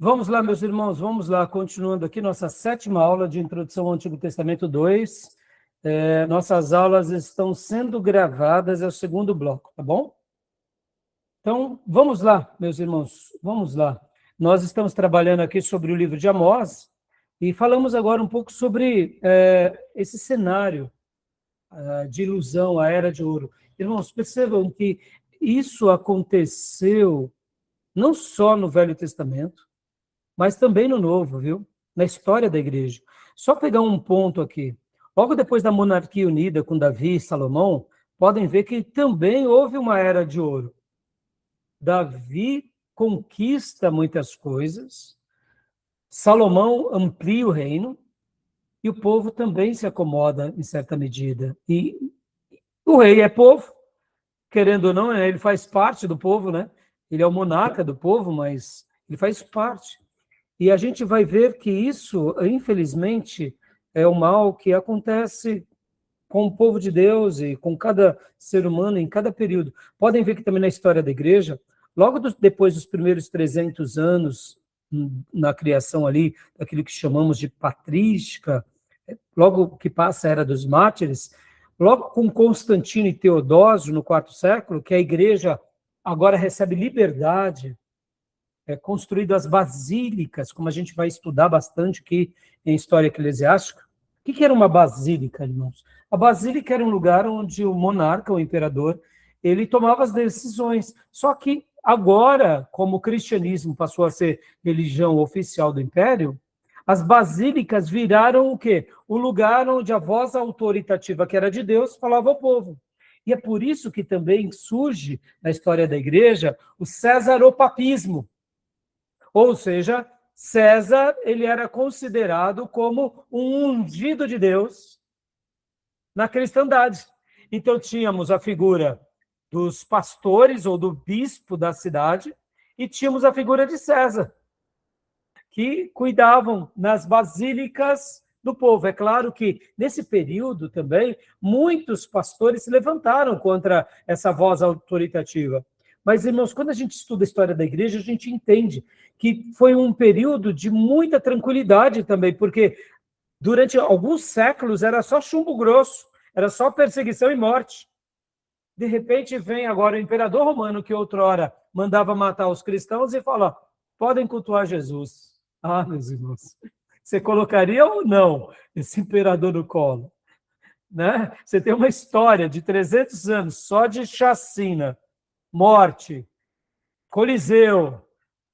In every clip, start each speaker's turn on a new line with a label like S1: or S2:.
S1: Vamos lá, meus irmãos, vamos lá, continuando aqui nossa 7ª aula de Introdução ao Antigo Testamento 2. Nossas aulas estão sendo gravadas, é o segundo bloco, tá bom? Então, vamos lá, meus irmãos, vamos lá. Nós estamos trabalhando aqui sobre o livro de Amós e falamos agora um pouco sobre esse cenário de ilusão, a Era de Ouro. Irmãos, percebam que isso aconteceu não só no Velho Testamento, mas também no Novo, viu? Na história da igreja. Só pegar um ponto aqui. Logo depois da monarquia unida com Davi e Salomão, podem ver que também houve uma era de ouro. Davi conquista muitas coisas, Salomão amplia o reino, e o povo também se acomoda em certa medida. E o rei é povo, querendo ou não, ele faz parte do povo, né? Ele é o monarca do povo, mas ele faz parte. E a gente vai ver que isso, infelizmente, é o mal que acontece com o povo de Deus e com cada ser humano em cada período. Podem ver que também na história da igreja, logo depois dos primeiros 300 anos, na criação ali, daquilo que chamamos de patrística, logo que passa a Era dos Mártires, logo com Constantino e Teodósio, no IV século, que a igreja agora recebe liberdade, construído as basílicas, como a gente vai estudar bastante aqui em História Eclesiástica. O que era uma basílica, irmãos? A basílica era um lugar onde o monarca, o imperador, ele tomava as decisões. Só que agora, como o cristianismo passou a ser religião oficial do império, as basílicas viraram o quê? O lugar onde a voz autoritativa, que era de Deus, falava ao povo. E é por isso que também surge, na história da igreja, o cesaropapismo. Ou seja, César, ele era considerado como um ungido de Deus na cristandade. Então, tínhamos a figura dos pastores ou do bispo da cidade e tínhamos a figura de César, que cuidavam nas basílicas do povo. É claro que, nesse período também, muitos pastores se levantaram contra essa voz autoritativa. Mas, irmãos, quando a gente estuda a história da igreja, a gente entende que foi um período de muita tranquilidade também, porque durante alguns séculos era só chumbo grosso, era só perseguição e morte. De repente vem agora o imperador romano, que outrora mandava matar os cristãos, e fala, podem cultuar Jesus. Ah, meus irmãos, você colocaria ou não esse imperador no colo? Né? Você tem uma história de 300 anos só de chacina, morte, Coliseu,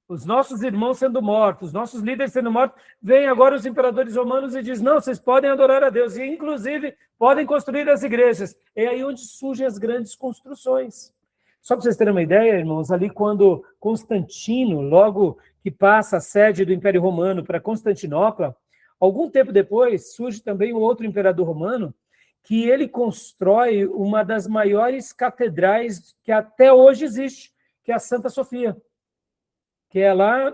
S1: os nossos irmãos sendo mortos, os nossos líderes sendo mortos, vem agora os imperadores romanos e diz, não, vocês podem adorar a Deus, e inclusive podem construir as igrejas. É aí onde surgem as grandes construções. Só para vocês terem uma ideia, irmãos, ali quando Constantino, logo que passa a sede do Império Romano para Constantinopla, algum tempo depois surge também um outro imperador romano, que ele constrói uma das maiores catedrais que até hoje existe, que é a Santa Sofia, que é lá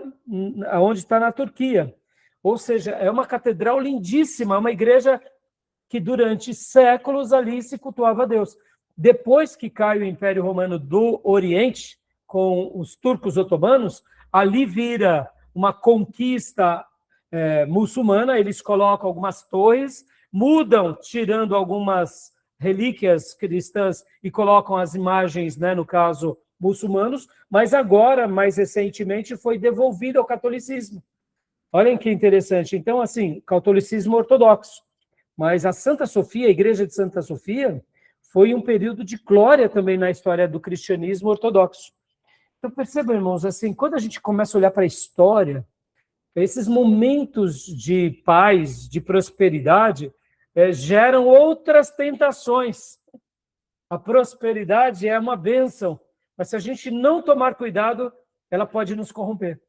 S1: onde está na Turquia. Ou seja, é uma catedral lindíssima, uma igreja que durante séculos ali se cultuava a Deus. Depois que cai o Império Romano do Oriente, com os turcos otomanos, ali vira uma conquista muçulmana, eles colocam algumas torres, mudam, tirando algumas relíquias cristãs e colocam as imagens, né, no caso, muçulmanos, mas agora, mais recentemente, foi devolvido ao catolicismo. Olhem que interessante. Então, assim, catolicismo ortodoxo. Mas a Santa Sofia, a igreja de Santa Sofia, foi um período de glória também na história do cristianismo ortodoxo. Então, percebam, irmãos, assim, quando a gente começa a olhar para a história, esses momentos de paz, de prosperidade, geram outras tentações. A prosperidade é uma bênção, mas se a gente não tomar cuidado, ela pode nos corromper.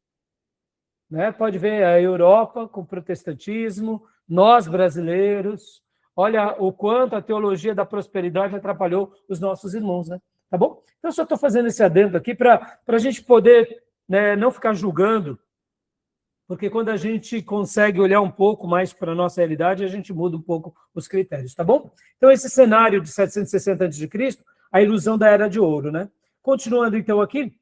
S1: Né? Pode ver a Europa com o protestantismo, nós brasileiros, olha o quanto a teologia da prosperidade atrapalhou os nossos irmãos, né? Tá bom? Então, eu só estou fazendo esse adendo aqui para a gente poder, né, não ficar julgando, porque quando a gente consegue olhar um pouco mais para a nossa realidade, a gente muda um pouco os critérios, tá bom? Então, esse cenário de 760 a.C., a ilusão da Era de Ouro, né? Continuando, então, aqui,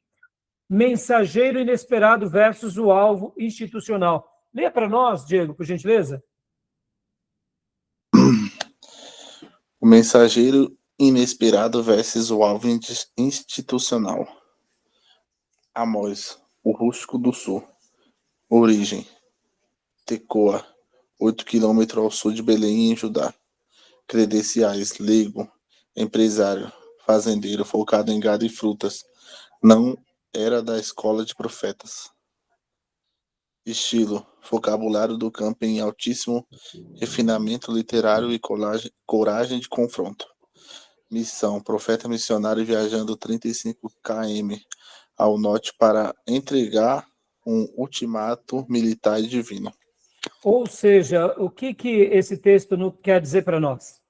S1: mensageiro inesperado versus o alvo institucional. Leia para nós, Diego, por gentileza.
S2: O mensageiro inesperado versus o alvo institucional. Amós, o rústico do sul. Origem: Tecoa, 8 km ao sul de Belém, em Judá. Credenciais: leigo, empresário, fazendeiro focado em gado e frutas. Não era da escola de profetas. Estilo: vocabulário do campo em altíssimo refinamento literário e coragem de confronto. Missão: profeta missionário viajando 35 km ao norte para entregar um ultimato militar e divino.
S1: Ou seja, o que esse texto não quer dizer para nós?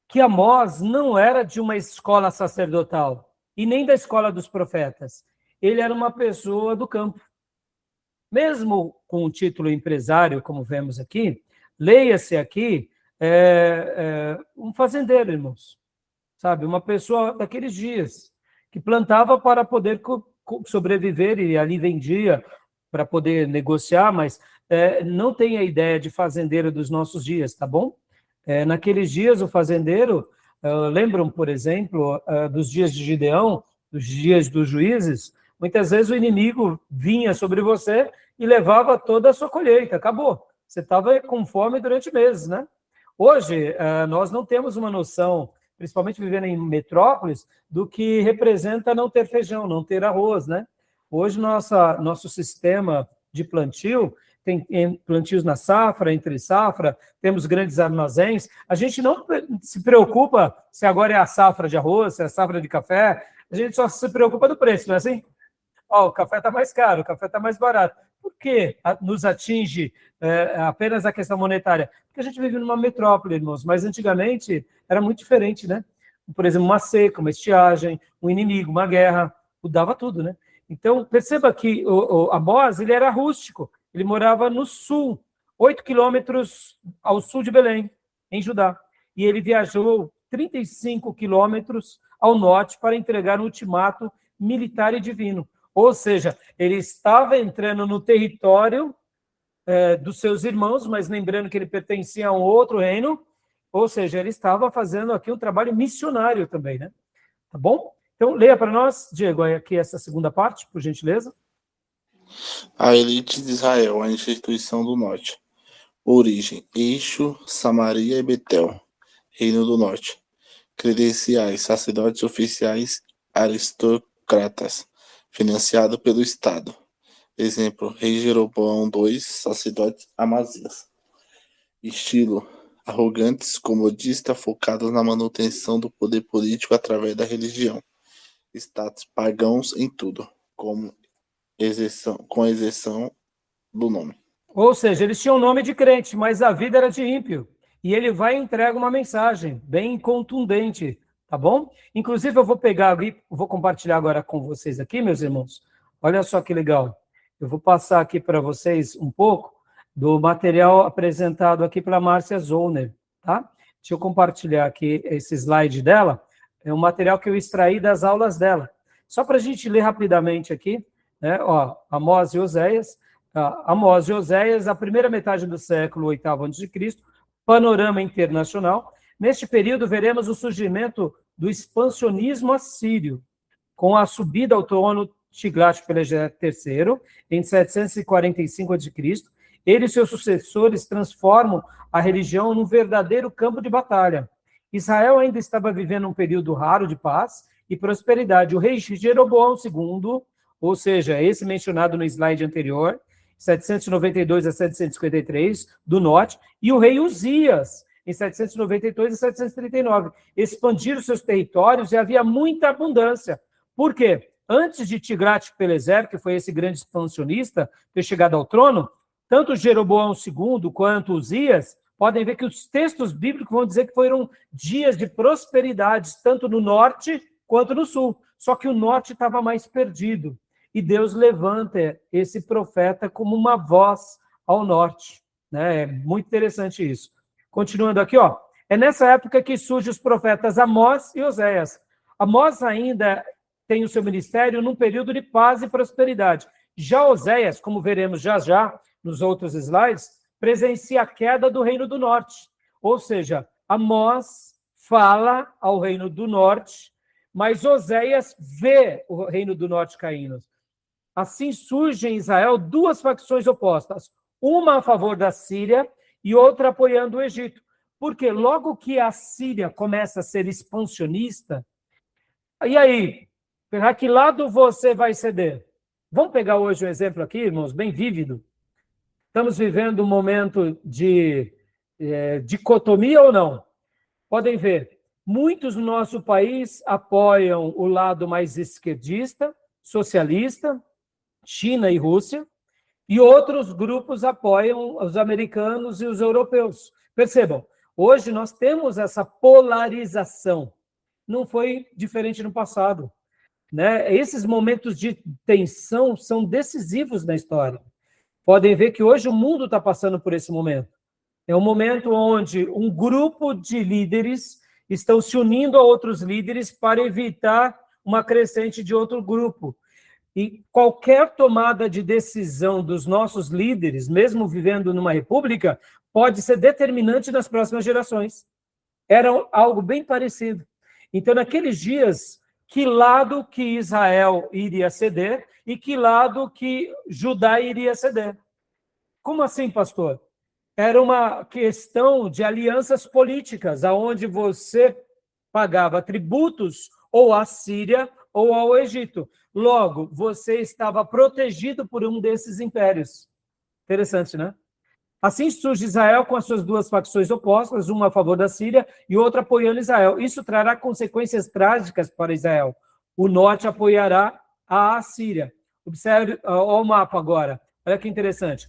S1: Que Amós não era de uma escola sacerdotal e nem da escola dos profetas. Ele era uma pessoa do campo. Mesmo com o título empresário, como vemos aqui, leia-se aqui um fazendeiro, irmãos. Sabe, uma pessoa daqueles dias, que plantava para poder sobreviver e ali vendia para poder negociar, mas não tem a ideia de fazendeiro dos nossos dias, tá bom? Naqueles dias, o fazendeiro, lembram, por exemplo, dos dias de Gideão, dos dias dos juízes, muitas vezes o inimigo vinha sobre você e levava toda a sua colheita, acabou. Você estava com fome durante meses, né? Hoje, nós não temos uma noção, principalmente vivendo em metrópoles, do que representa não ter feijão, não ter arroz, né? Hoje, nosso sistema de plantio tem plantios na safra, entre safra, temos grandes armazéns. A gente não se preocupa se agora é a safra de arroz, se é a safra de café, a gente só se preocupa do preço, não é assim? O café está mais caro, o café está mais barato. Por que nos atinge apenas a questão monetária? Porque a gente vive numa metrópole, irmãos, mas antigamente era muito diferente, né? Por exemplo, uma seca, uma estiagem, um inimigo, uma guerra, mudava tudo, né? Então, perceba que Amós, ele era rústico, ele morava no sul, 8 quilômetros ao sul de Belém, em Judá. E ele viajou 35 quilômetros ao norte para entregar um ultimato militar e divino. Ou seja, ele estava entrando no território dos seus irmãos, mas lembrando que ele pertencia a um outro reino, ou seja, ele estava fazendo aqui um trabalho missionário também, né? Tá bom? Então, leia para nós, Diego, aqui essa segunda parte, por gentileza.
S2: A elite de Israel, a instituição do norte. Origem: Eixo, Samaria e Betel, Reino do Norte. Credenciais: sacerdotes oficiais, aristocratas, financiado pelo Estado. Exemplo: Rei Jeroboão II, sacerdotes Amazias. Estilo: arrogantes, comodistas, focados na manutenção do poder político através da religião. Status: pagãos em tudo, com exceção do nome.
S1: Ou seja, eles tinham nome de crente, mas a vida era de ímpio. E ele vai e entrega uma mensagem bem contundente, tá bom? Inclusive, eu vou pegar e vou compartilhar agora com vocês aqui, meus irmãos. Olha só que legal. Eu vou passar aqui para vocês um pouco do material apresentado aqui pela Márcia Zollner, tá? Deixa eu compartilhar aqui esse slide dela. É um material que eu extraí das aulas dela. Só para a gente ler rapidamente aqui, né? Ó, Amós e Oséias. Amós e Oséias, a primeira metade do século VIII a.C., panorama internacional. Neste período, veremos o surgimento do expansionismo assírio, com a subida ao trono Tiglat-Pileser III, em 745 a.C. Ele e seus sucessores transformam a religião num verdadeiro campo de batalha. Israel ainda estava vivendo um período raro de paz e prosperidade. O rei Jeroboão II, ou seja, esse mencionado no slide anterior, 792 a 753, do norte, e o rei Uzias, em 792 a 739. Expandiram seus territórios e havia muita abundância. Por quê? Antes de Tiglat-Pileser, que foi esse grande expansionista, ter chegado ao trono, tanto Jeroboão II quanto Uzias, podem ver que os textos bíblicos vão dizer que foram dias de prosperidade, tanto no norte quanto no sul. Só que o norte estava mais perdido. E Deus levanta esse profeta como uma voz ao norte, né? É muito interessante isso. Continuando aqui, ó, é nessa época que surgem os profetas Amós e Oséias. Amós ainda tem o seu ministério num período de paz e prosperidade. Já Oséias, como veremos já já nos outros slides, presencia a queda do Reino do Norte. Ou seja, Amós fala ao Reino do Norte, mas Oséias vê o Reino do Norte caindo. Assim surgem em Israel duas facções opostas, uma a favor da Síria e outra apoiando o Egito. Porque logo que a Síria começa a ser expansionista, e aí, para que lado você vai ceder? Vamos pegar hoje um exemplo aqui, irmãos, bem vívido. Estamos vivendo um momento de dicotomia ou não? Podem ver, muitos no nosso país apoiam o lado mais esquerdista, socialista, China e Rússia, e outros grupos apoiam os americanos e os europeus. Percebam, hoje nós temos essa polarização. Não foi diferente no passado, né? Esses momentos de tensão são decisivos na história. Podem ver que hoje o mundo está passando por esse momento. É um momento onde um grupo de líderes estão se unindo a outros líderes para evitar uma crescente de outro grupo. E qualquer tomada de decisão dos nossos líderes, mesmo vivendo numa república, pode ser determinante nas próximas gerações. Era algo bem parecido. Então, naqueles dias, que lado que Israel iria ceder e que lado que Judá iria ceder? Como assim, pastor? Era uma questão de alianças políticas, aonde você pagava tributos ou à Síria ou ao Egito. Logo, você estava protegido por um desses impérios. Interessante, né? Assim surge Israel com as suas duas facções opostas, uma a favor da Síria e outra apoiando Israel. Isso trará consequências trágicas para Israel. O norte apoiará a Síria. Observe o mapa agora. Olha que interessante.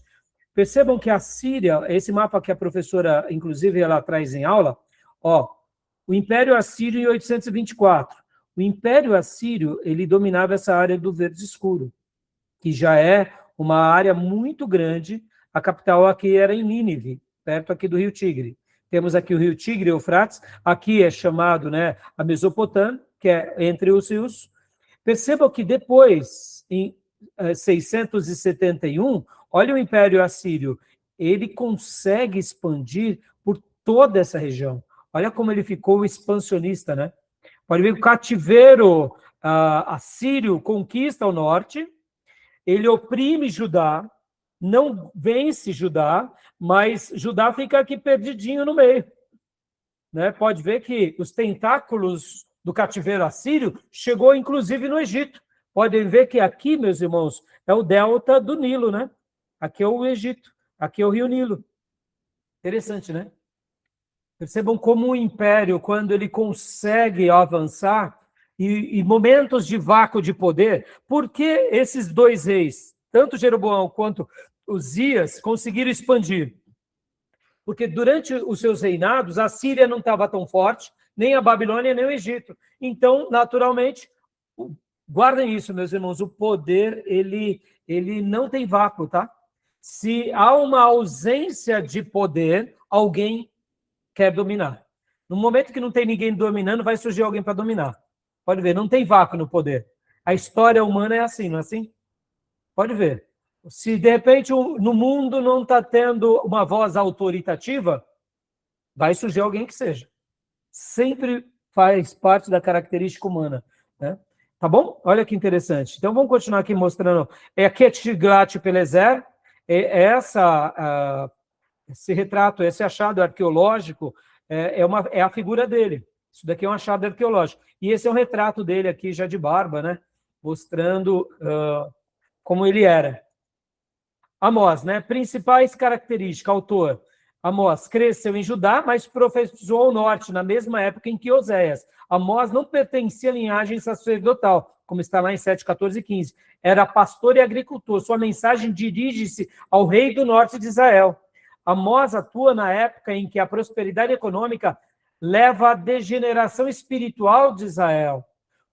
S1: Percebam que a Síria, esse mapa que a professora, inclusive, ela traz em aula, o Império Assírio em 824. O Império Assírio, ele dominava essa área do verde escuro, que já é uma área muito grande. A capital aqui era em Nínive, perto aqui do Rio Tigre. Temos aqui o Rio Tigre, Eufrates, aqui é chamado, né, a Mesopotâmia, que é entre os rios. Percebam que depois, em 671, olha o Império Assírio, ele consegue expandir por toda essa região. Olha como ele ficou expansionista, né? Pode ver que o cativeiro assírio conquista o norte, ele oprime Judá, não vence Judá, mas Judá fica aqui perdidinho no meio, né? Pode ver que os tentáculos do cativeiro assírio chegou inclusive no Egito. Podem ver que aqui, meus irmãos, é o delta do Nilo, né? Aqui é o Egito, aqui é o Rio Nilo. Interessante, né? Percebam como o império, quando ele consegue avançar, e momentos de vácuo de poder, por que esses dois reis, tanto Jeroboão quanto Uzias, conseguiram expandir? Porque durante os seus reinados, a Síria não estava tão forte, nem a Babilônia, nem o Egito. Então, naturalmente, guardem isso, meus irmãos, o poder, ele não tem vácuo, tá? Se há uma ausência de poder, alguém quer dominar. No momento que não tem ninguém dominando, vai surgir alguém para dominar. Pode ver, não tem vácuo no poder. A história humana é assim, não é assim? Pode ver. Se, de repente, no mundo não está tendo uma voz autoritativa, vai surgir alguém que seja. Sempre faz parte da característica humana, né? Tá bom? Olha que interessante. Então, vamos continuar aqui mostrando. Aqui é Tiglat-Pileser. Esse retrato, esse achado arqueológico, é a figura dele. Isso daqui é um achado arqueológico. E esse é um retrato dele aqui, já de barba, né? Mostrando como ele era. Amós, né? Principais características, autor. Amós cresceu em Judá, mas profetizou ao norte, na mesma época em que Oséias. Amós não pertencia à linhagem sacerdotal, como está lá em 7, 14 e 15. Era pastor e agricultor. Sua mensagem dirige-se ao rei do norte de Israel. Amós atua na época em que a prosperidade econômica leva à degeneração espiritual de Israel.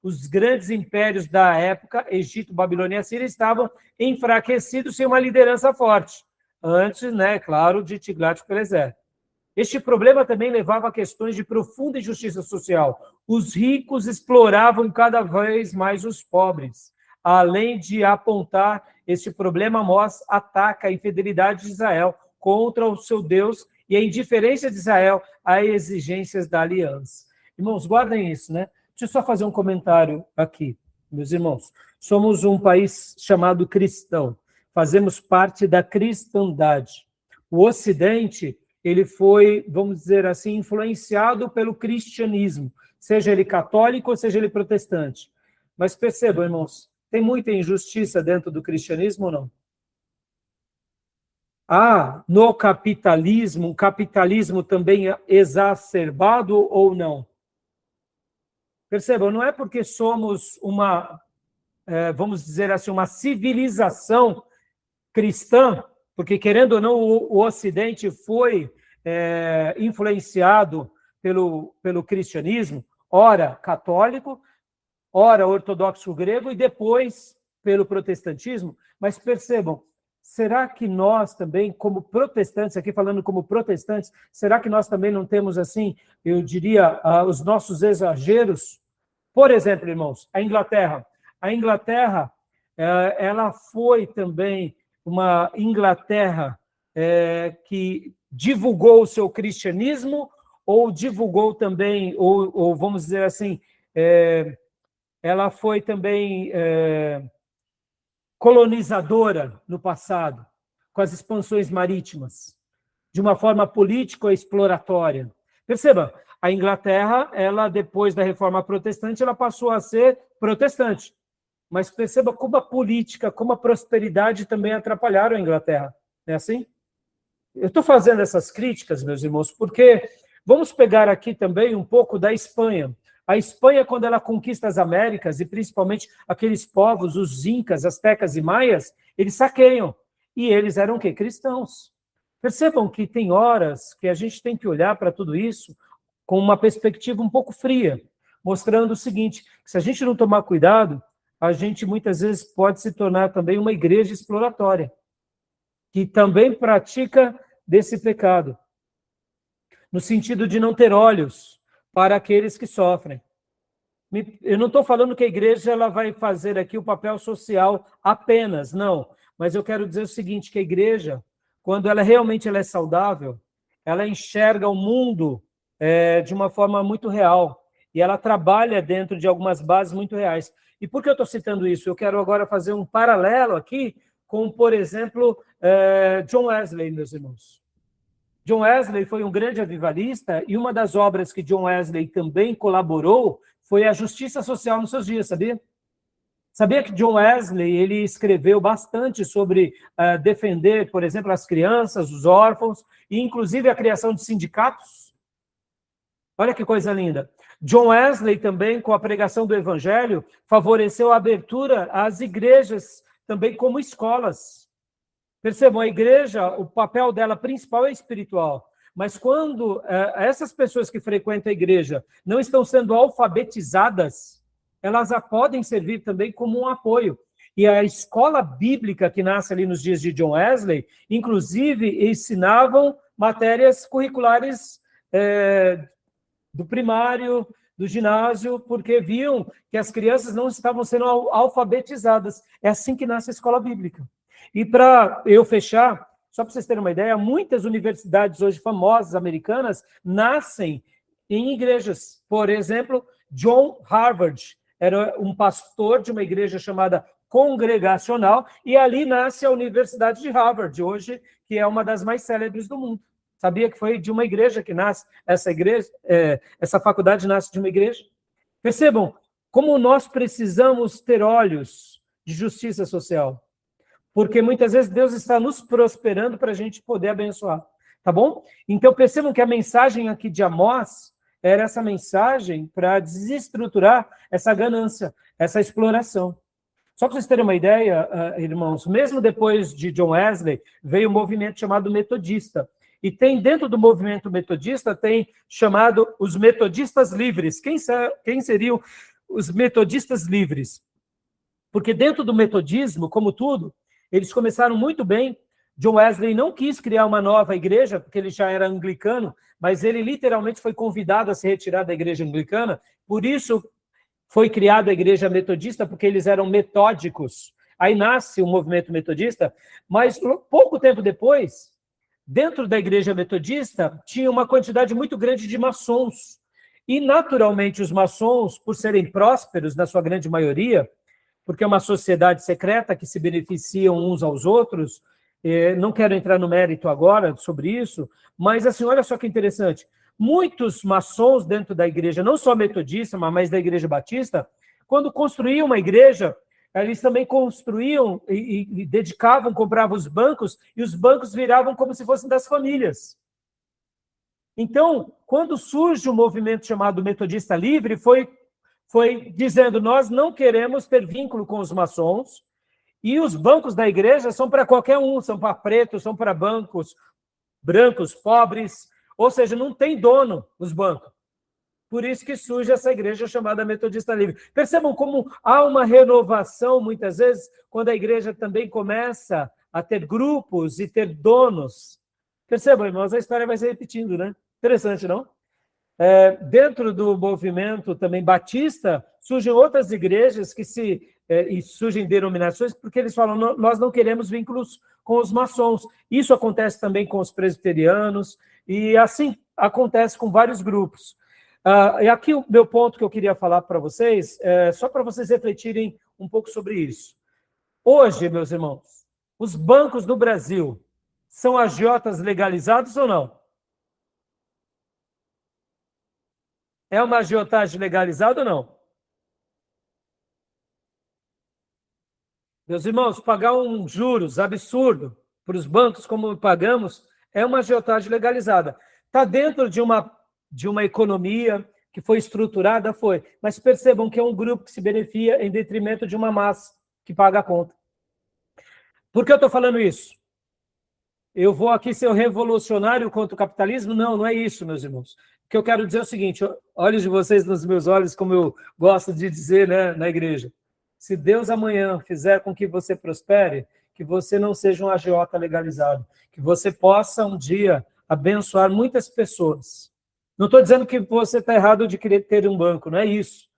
S1: Os grandes impérios da época, Egito, Babilônia e Assíria, estavam enfraquecidos sem uma liderança forte. Antes, né, claro, de Tiglat-Pileser. Este problema também levava a questões de profunda injustiça social. os ricos exploravam cada vez mais os pobres. Além de apontar este problema, Amós ataca a infidelidade de Israel contra o seu Deus e a indiferença de Israel às exigências da aliança. Irmãos, guardem isso, né? Deixa eu só fazer um comentário aqui, meus irmãos. Somos um país chamado cristão, fazemos parte da cristandade. O Ocidente, ele foi, vamos dizer assim, influenciado pelo cristianismo, seja ele católico ou seja ele protestante. Mas percebam, irmãos, tem muita injustiça dentro do cristianismo ou não? No capitalismo, um capitalismo também exacerbado ou não? Percebam, não é porque somos uma, vamos dizer assim, uma civilização cristã, porque, querendo ou não, o Ocidente foi influenciado pelo cristianismo, ora católico, ora ortodoxo grego e depois pelo protestantismo. Mas percebam, será que nós também, como protestantes, aqui falando como protestantes, será que nós também não temos, assim, eu diria, os nossos exageros? Por exemplo, irmãos, a Inglaterra. A Inglaterra, ela foi também uma Inglaterra que divulgou o seu cristianismo, ou divulgou também, ou vamos dizer assim, ela foi também colonizadora no passado, com as expansões marítimas, de uma forma política ou exploratória. Perceba, a Inglaterra, ela depois da Reforma Protestante, ela passou a ser protestante. Mas perceba como a política, como a prosperidade também atrapalharam a Inglaterra. Não é assim? Eu estou fazendo essas críticas, meus irmãos, porque vamos pegar aqui também um pouco da Espanha. A Espanha, quando ela conquista as Américas, e principalmente aqueles povos, os incas, astecas e maias, eles saqueiam. E eles eram o quê? Cristãos. Percebam que tem horas que a gente tem que olhar para tudo isso com uma perspectiva um pouco fria, mostrando o seguinte, que se a gente não tomar cuidado, a gente muitas vezes pode se tornar também uma igreja exploratória, que também pratica desse pecado, no sentido de não ter olhos para aqueles que sofrem. Eu não estou falando que a igreja ela vai fazer aqui o papel social apenas, não. Mas eu quero dizer o seguinte, que a igreja, quando ela realmente é saudável, ela enxerga o mundo de uma forma muito real. E ela trabalha dentro de algumas bases muito reais. E por que eu estou citando isso? Eu quero agora fazer um paralelo aqui com, por exemplo, John Wesley, meus irmãos. John Wesley foi um grande avivalista e uma das obras que John Wesley também colaborou foi a Justiça Social nos seus dias, sabia? Sabia que John Wesley ele escreveu bastante sobre defender, por exemplo, as crianças, os órfãos, e inclusive a criação de sindicatos? Olha que coisa linda. John Wesley também, com a pregação do Evangelho, favoreceu a abertura às igrejas também como escolas. Percebam, a igreja, o papel dela principal é espiritual. Mas quando essas pessoas que frequentam a igreja não estão sendo alfabetizadas, elas podem servir também como um apoio. E a escola bíblica que nasce ali nos dias de John Wesley, inclusive, ensinavam matérias curriculares do primário, do ginásio, porque viam que as crianças não estavam sendo alfabetizadas. É assim que nasce a escola bíblica. E para eu fechar, só para vocês terem uma ideia, muitas universidades hoje famosas, americanas, nascem em igrejas. Por exemplo, John Harvard era um pastor de uma igreja chamada Congregacional, e ali nasce a Universidade de Harvard, hoje, que é uma das mais célebres do mundo. Sabia que foi de uma igreja que nasce, essa faculdade nasce de uma igreja? Percebam como nós precisamos ter olhos de justiça social. Porque muitas vezes Deus está nos prosperando para a gente poder abençoar. Tá bom? Então percebam que a mensagem aqui de Amós era essa mensagem para desestruturar essa ganância, essa exploração. Só para vocês terem uma ideia, irmãos, mesmo depois de John Wesley, veio um movimento chamado metodista. E tem dentro do movimento metodista, tem chamado os metodistas livres. Quem seriam os metodistas livres? Porque dentro do metodismo, como tudo, eles começaram muito bem. John Wesley não quis criar uma nova igreja, porque ele já era anglicano, mas ele literalmente foi convidado a se retirar da igreja anglicana, Por isso foi criada a Igreja Metodista, porque eles eram metódicos. Aí nasce o movimento metodista, mas pouco tempo depois, dentro da Igreja Metodista, tinha uma quantidade muito grande de maçons. E, naturalmente, os maçons, por serem prósperos, na sua grande maioria, porque é uma sociedade secreta que se beneficiam uns aos outros, não quero entrar no mérito agora sobre isso, mas, assim, olha só que interessante. Muitos maçons dentro da igreja, não só metodista, mas da Igreja Batista, quando construíam uma igreja, eles também construíam e dedicavam, compravam os bancos, e os bancos viravam como se fossem das famílias. Então, quando surge o movimento chamado Metodista Livre, foi dizendo, nós não queremos ter vínculo com os maçons, e os bancos da igreja são para qualquer um, são para pretos, são para bancos brancos, pobres, ou seja, não tem dono os bancos. Por isso que surge essa igreja chamada Metodista Livre. Percebam como há uma renovação, muitas vezes, quando a igreja também começa a ter grupos e ter donos. Percebam, irmãos, a história vai se repetindo, né? Interessante, não? Dentro do movimento também batista, surgem outras igrejas e surgem denominações, porque eles falam, nós não queremos vínculos com os maçons. Isso acontece também com os presbiterianos, e assim acontece com vários grupos. E aqui o meu ponto que eu queria falar para vocês, só para vocês refletirem um pouco sobre isso. Hoje, meus irmãos, os bancos do Brasil são agiotas legalizados ou não? É uma agiotagem legalizada ou não? Meus irmãos, pagar um juros absurdo para os bancos, como pagamos, é uma agiotagem legalizada. Está dentro de uma economia que foi estruturada, foi. Mas percebam que é um grupo que se beneficia em detrimento de uma massa que paga a conta. Por que eu estou falando isso? Eu vou aqui ser o revolucionário contra o capitalismo? Não, não é isso, meus irmãos. O que eu quero dizer é o seguinte, olhos de vocês nos meus olhos, como eu gosto de dizer, né, na igreja. Se Deus amanhã fizer com que você prospere, que você não seja um agiota legalizado, que você possa um dia abençoar muitas pessoas. Não estou dizendo que você está errado de querer ter um banco, não é isso.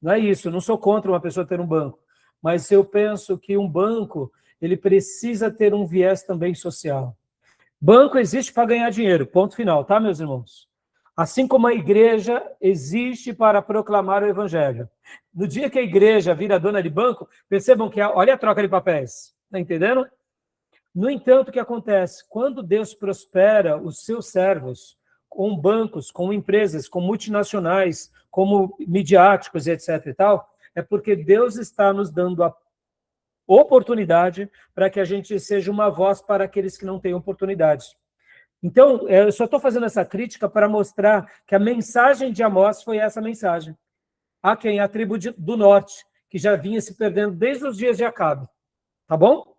S1: Não é isso, eu não sou contra uma pessoa ter um banco. Mas eu penso que um banco, ele precisa ter um viés também social. Banco existe para ganhar dinheiro, ponto final, tá, meus irmãos? Assim como a igreja existe para proclamar o evangelho. No dia que a igreja vira dona de banco, percebam que, olha a troca de papéis, está entendendo? No entanto, o que acontece? Quando Deus prospera os seus servos com bancos, com empresas, com multinacionais, como midiáticos e etc. e tal, é porque Deus está nos dando a oportunidade para que a gente seja uma voz para aqueles que não têm oportunidade. Então, eu só estou fazendo essa crítica para mostrar que a mensagem de Amós foi essa mensagem. Há quem? A tribo do norte, que já vinha se perdendo desde os dias de Acabe. Tá bom?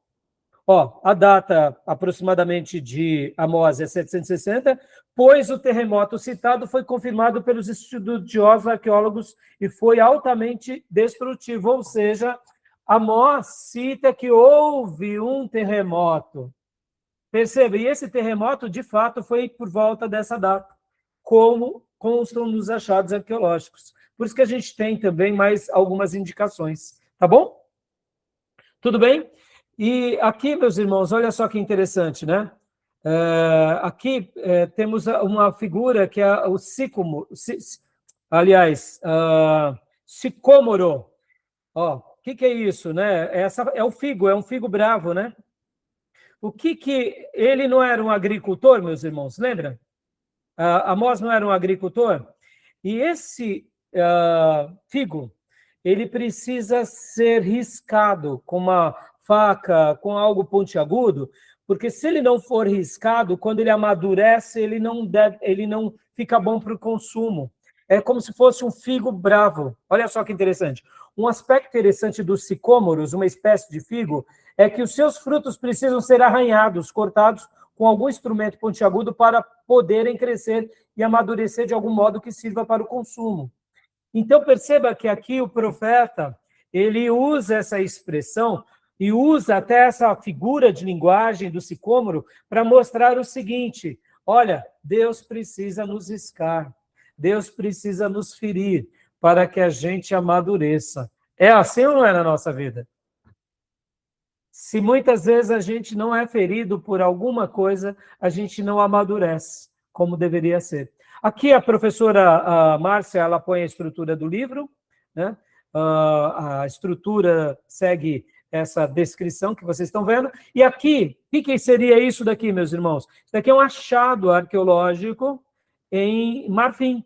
S1: A data aproximadamente de Amós é 760, pois o terremoto citado foi confirmado pelos estudiosos arqueólogos e foi altamente destrutivo, ou seja, Amós cita que houve um terremoto. Perceba, e esse terremoto, de fato, foi por volta dessa data, como constam nos achados arqueológicos. Por isso que a gente tem também mais algumas indicações. Tá bom? Tudo bem? E aqui, meus irmãos, olha só que interessante, né? Aqui temos uma figura que é o sicômoro. O que é isso, né? É um figo bravo, né? O que ele não era um agricultor, meus irmãos, lembra? Amós não era um agricultor? E esse figo, ele precisa ser riscado com uma faca, com algo pontiagudo, porque se ele não for riscado, quando ele amadurece, ele não fica bom para o consumo. É como se fosse um figo bravo. Olha só que interessante. Um aspecto interessante dos sicômoros, uma espécie de figo, é que os seus frutos precisam ser arranhados, cortados com algum instrumento pontiagudo para poderem crescer e amadurecer de algum modo que sirva para o consumo. Então, perceba que aqui o profeta, ele usa essa expressão e usa até essa figura de linguagem do sicômoro para mostrar o seguinte, olha, Deus precisa nos riscar, Deus precisa nos ferir, para que a gente amadureça. É assim ou não é na nossa vida? Se muitas vezes a gente não é ferido por alguma coisa, a gente não amadurece como deveria ser. Aqui a professora Márcia, ela põe a estrutura do livro, né? A estrutura segue essa descrição que vocês estão vendo. E aqui, o que seria isso daqui, meus irmãos? Isso daqui é um achado arqueológico em Marfim,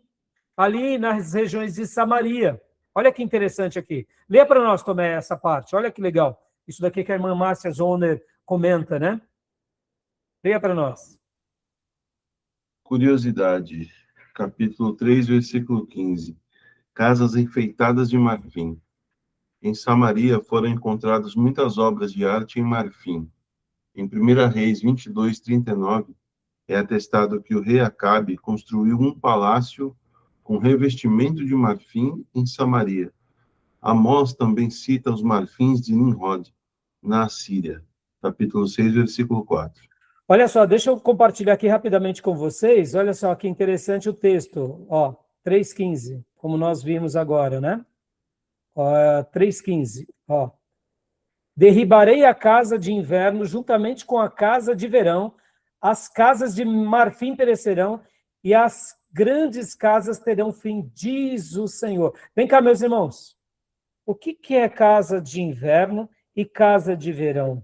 S1: ali nas regiões de Samaria. Olha que interessante aqui. Lê para nós, Tomé, essa parte. Olha que legal. Isso daqui que a irmã Márcia Zoner comenta, né? Leia para nós.
S3: Curiosidade, capítulo 3, versículo 15. Casas enfeitadas de marfim. Em Samaria foram encontradas muitas obras de arte em marfim. Em 1 Reis 22, 39, é atestado que o rei Acabe construiu um palácio com revestimento de marfim em Samaria. Amós também cita os marfins de Nimrod, na Assíria. Capítulo 6, versículo 4.
S1: Olha só, deixa eu compartilhar aqui rapidamente com vocês. Olha só que interessante o texto. Ó, 3,15, como nós vimos agora, né? 3,15. Ó. Derribarei a casa de inverno juntamente com a casa de verão, as casas de marfim perecerão e as grandes casas terão fim, diz o Senhor. Vem cá, meus irmãos. O que é casa de inverno e casa de verão?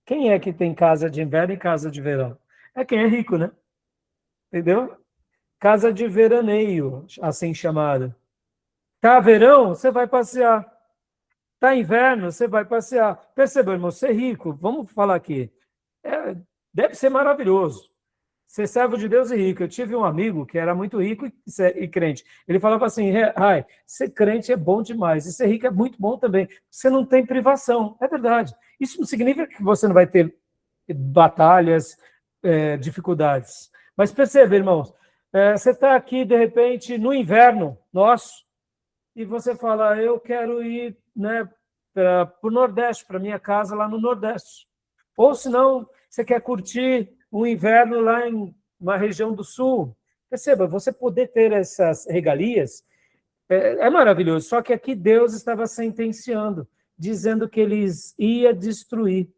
S1: Quem é que tem casa de inverno e casa de verão? É quem é rico, né? Entendeu? Casa de veraneio, assim chamada. Tá verão, você vai passear. Tá inverno, você vai passear. Perceba, irmão, ser rico, vamos falar aqui. Deve ser maravilhoso. Ser servo de Deus e rico. Eu tive um amigo que era muito rico e crente. Ele falava assim, ser crente é bom demais, e ser rico é muito bom também. Você não tem privação. É verdade. Isso não significa que você não vai ter batalhas, dificuldades. Mas perceba, irmãos, você está aqui, de repente, no inverno nosso, e você fala, eu quero ir, né, para o Nordeste, para minha casa lá no Nordeste. Ou, se não, você quer curtir o inverno lá em uma região do Sul. Perceba, você poder ter essas regalias é maravilhoso. Só que aqui Deus estava sentenciando, dizendo que eles ia destruir.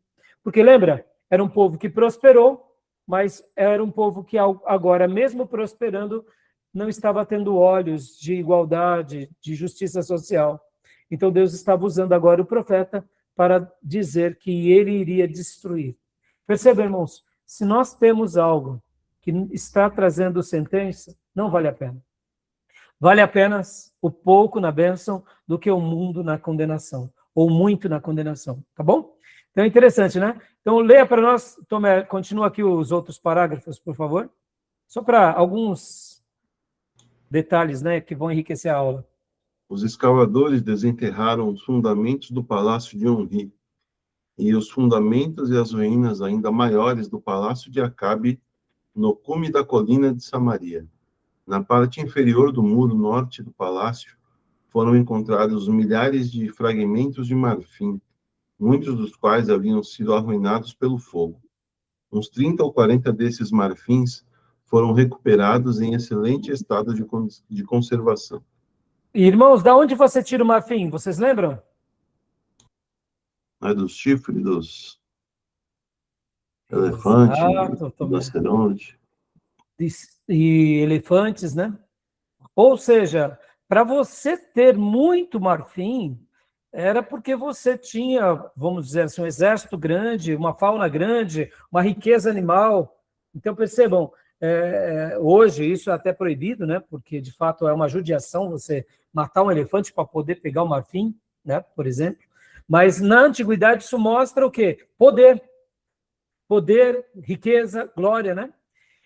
S1: Porque, lembra, era um povo que prosperou, mas era um povo que agora, mesmo prosperando, não estava tendo olhos de igualdade, de justiça social. Então, Deus estava usando agora o profeta para dizer que ele iria destruir. Perceba, irmãos, se nós temos algo que está trazendo sentença, não vale a pena. Vale apenas o pouco na bênção do que o mundo na condenação, ou muito na condenação, tá bom? Então é interessante, né? Então leia para nós, Tomé, continua aqui os outros parágrafos, por favor. Só para alguns detalhes, né, que vão enriquecer a aula.
S3: Os escavadores desenterraram os fundamentos do palácio de Onri, e os fundamentos e as ruínas ainda maiores do palácio de Acabe, no cume da colina de Samaria. Na parte inferior do muro norte do palácio, foram encontrados milhares de fragmentos de marfim, muitos dos quais haviam sido arruinados pelo fogo. Uns 30 ou 40 desses marfins foram recuperados em excelente estado de conservação.
S1: Irmãos, da onde você tira o marfim? Vocês lembram?
S3: É dos chifres dos elefantes, do rinoceronte.
S1: E elefantes, né? Ou seja, para você ter muito marfim, era porque você tinha, vamos dizer assim, um exército grande, uma fauna grande, uma riqueza animal. Então, percebam, hoje isso é até proibido, né? Porque, de fato, é uma judiação você matar um elefante para poder pegar o marfim, né? Por exemplo. Mas, na antiguidade, isso mostra o quê? Poder. Poder, riqueza, glória, né?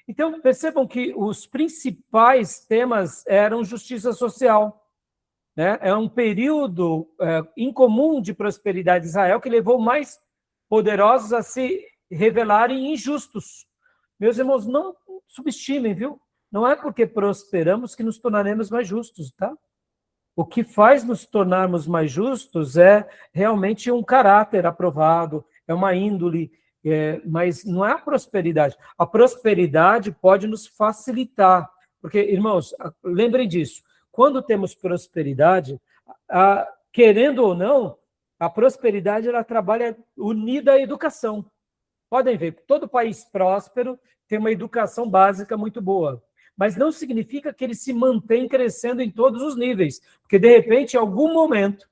S1: Então, percebam que os principais temas eram justiça social. Né? É um período incomum de prosperidade de Israel que levou mais poderosos a se revelarem injustos. Meus irmãos, não subestimem, viu? Não é porque prosperamos que nos tornaremos mais justos, tá? O que faz nos tornarmos mais justos é realmente um caráter aprovado, é uma índole, mas não é a prosperidade. A prosperidade pode nos facilitar, porque, irmãos, lembrem disso, quando temos prosperidade, querendo ou não, a prosperidade ela trabalha unida à educação. Podem ver, todo país próspero tem uma educação básica muito boa, mas não significa que ele se mantém crescendo em todos os níveis, porque, de repente, em algum momento,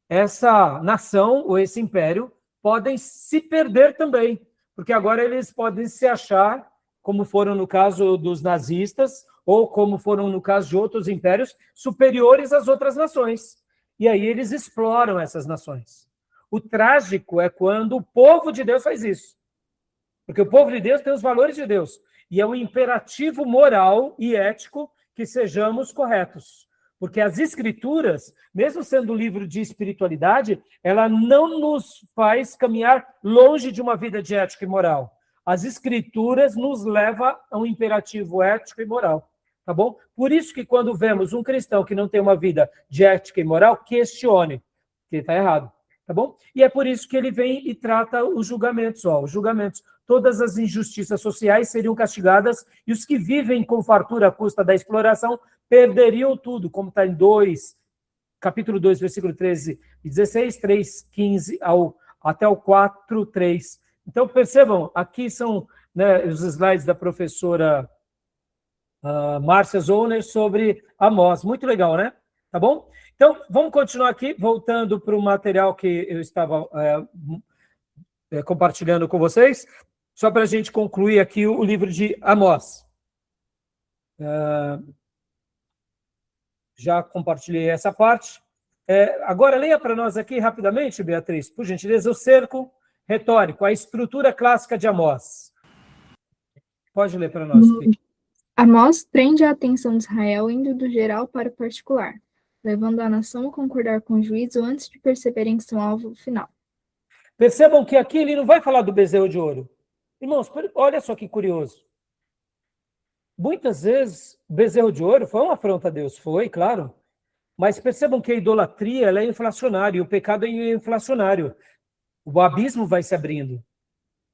S1: essa nação ou esse império podem se perder também, porque agora eles podem se achar, como foram no caso dos nazistas, ou como foram no caso de outros impérios, superiores às outras nações. E aí eles exploram essas nações. O trágico é quando o povo de Deus faz isso. Porque o povo de Deus tem os valores de Deus. E é um imperativo moral e ético que sejamos corretos. Porque as Escrituras, mesmo sendo um livro de espiritualidade, ela não nos faz caminhar longe de uma vida de ética e moral. As Escrituras nos levam a um imperativo ético e moral. Tá bom? Por isso que quando vemos um cristão que não tem uma vida de ética e moral, questione, que está errado. Tá bom? E é por isso que ele vem e trata os julgamentos. Os julgamentos. Todas as injustiças sociais seriam castigadas e os que vivem com fartura à custa da exploração perderiam tudo, como está em capítulo 2, versículo 13 e 16, 3, 15 até o 4, 3. Então, percebam, aqui são, né, os slides da professora Márcia Zollner sobre Amós. Muito legal, né? Tá bom? Então, vamos continuar aqui, voltando para o material que eu estava compartilhando com vocês, só para a gente concluir aqui o livro de Amós. Já compartilhei essa parte. Agora, leia para nós aqui rapidamente, Beatriz, por gentileza, o cerco retórico, a estrutura clássica de Amós. Pode ler para nós, Fih.
S4: Amós prende a atenção de Israel indo do geral para o particular, levando a nação a concordar com o juízo antes de perceberem que são alvo final.
S1: Percebam que aqui ele não vai falar do bezerro de ouro. Irmãos, olha só que curioso. Muitas vezes, o bezerro de ouro foi uma afronta a Deus, foi, claro. Mas percebam que a idolatria ela é inflacionária, e o pecado é inflacionário. O abismo vai se abrindo.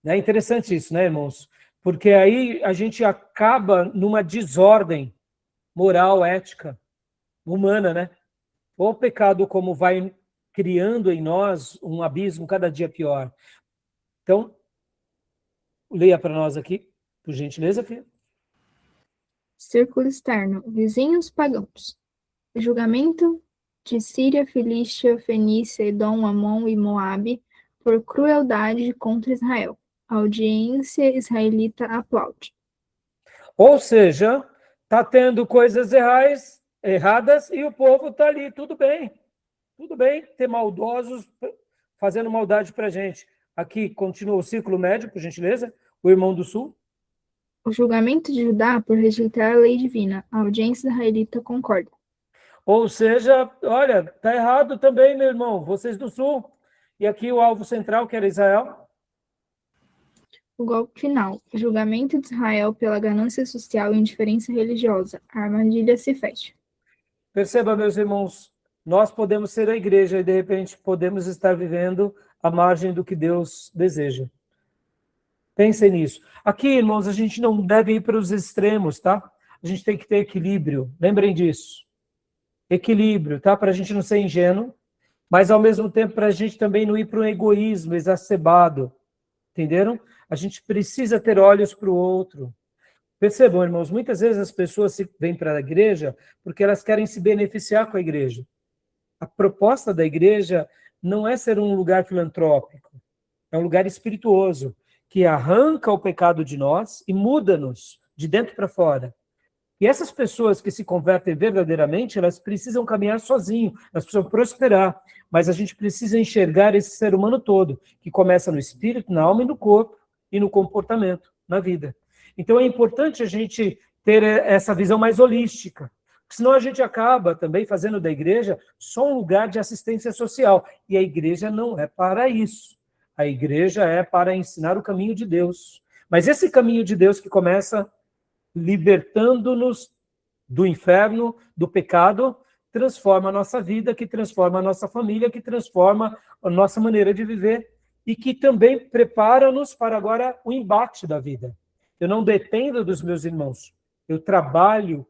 S1: É interessante isso, né, irmãos? Porque aí a gente acaba numa desordem moral, ética, humana, né? O pecado, como vai criando em nós um abismo cada dia pior. Então, leia para nós aqui, por gentileza, filha.
S4: Círculo externo, vizinhos pagãos. O julgamento de Síria, Filístia, Fenícia, Edom, Amon e Moabe por crueldade contra Israel. A audiência israelita aplaude.
S1: Ou seja, está tendo coisas erradas e o povo está ali, tudo bem, ter maldosos fazendo maldade para a gente. Aqui continua o círculo médio, por gentileza, o irmão do sul.
S4: O julgamento de Judá por rejeitar a lei divina. A audiência israelita concorda.
S1: Ou seja, olha, está errado também, meu irmão, vocês do sul. E aqui o alvo central, que era Israel.
S4: O golpe final. O julgamento de Israel pela ganância social e indiferença religiosa. A armadilha se fecha.
S1: Perceba, meus irmãos, nós podemos ser a igreja e, de repente, podemos estar vivendo à margem do que Deus deseja. Pensem nisso. Aqui, irmãos, a gente não deve ir para os extremos, tá? A gente tem que ter equilíbrio. Lembrem disso. Equilíbrio, tá? Para a gente não ser ingênuo, mas, ao mesmo tempo, para a gente também não ir para um egoísmo exacerbado. Entenderam? A gente precisa ter olhos para o outro. Percebam, irmãos, muitas vezes as pessoas vêm para a igreja porque elas querem se beneficiar com a igreja. A proposta da igreja não é ser um lugar filantrópico, é um lugar espirituoso, que arranca o pecado de nós e muda-nos de dentro para fora. E essas pessoas que se convertem verdadeiramente, elas precisam caminhar sozinho, elas precisam prosperar, mas a gente precisa enxergar esse ser humano todo, que começa no espírito, na alma e no corpo, e no comportamento, na vida. Então é importante a gente ter essa visão mais holística, senão a gente acaba também fazendo da igreja só um lugar de assistência social, e a igreja não é para isso. A igreja é para ensinar o caminho de Deus. Mas esse caminho de Deus que começa libertando-nos do inferno, do pecado, transforma a nossa vida, que transforma a nossa família, que transforma a nossa maneira de viver e que também prepara-nos para agora o embate da vida. Eu não dependo dos meus irmãos, eu trabalho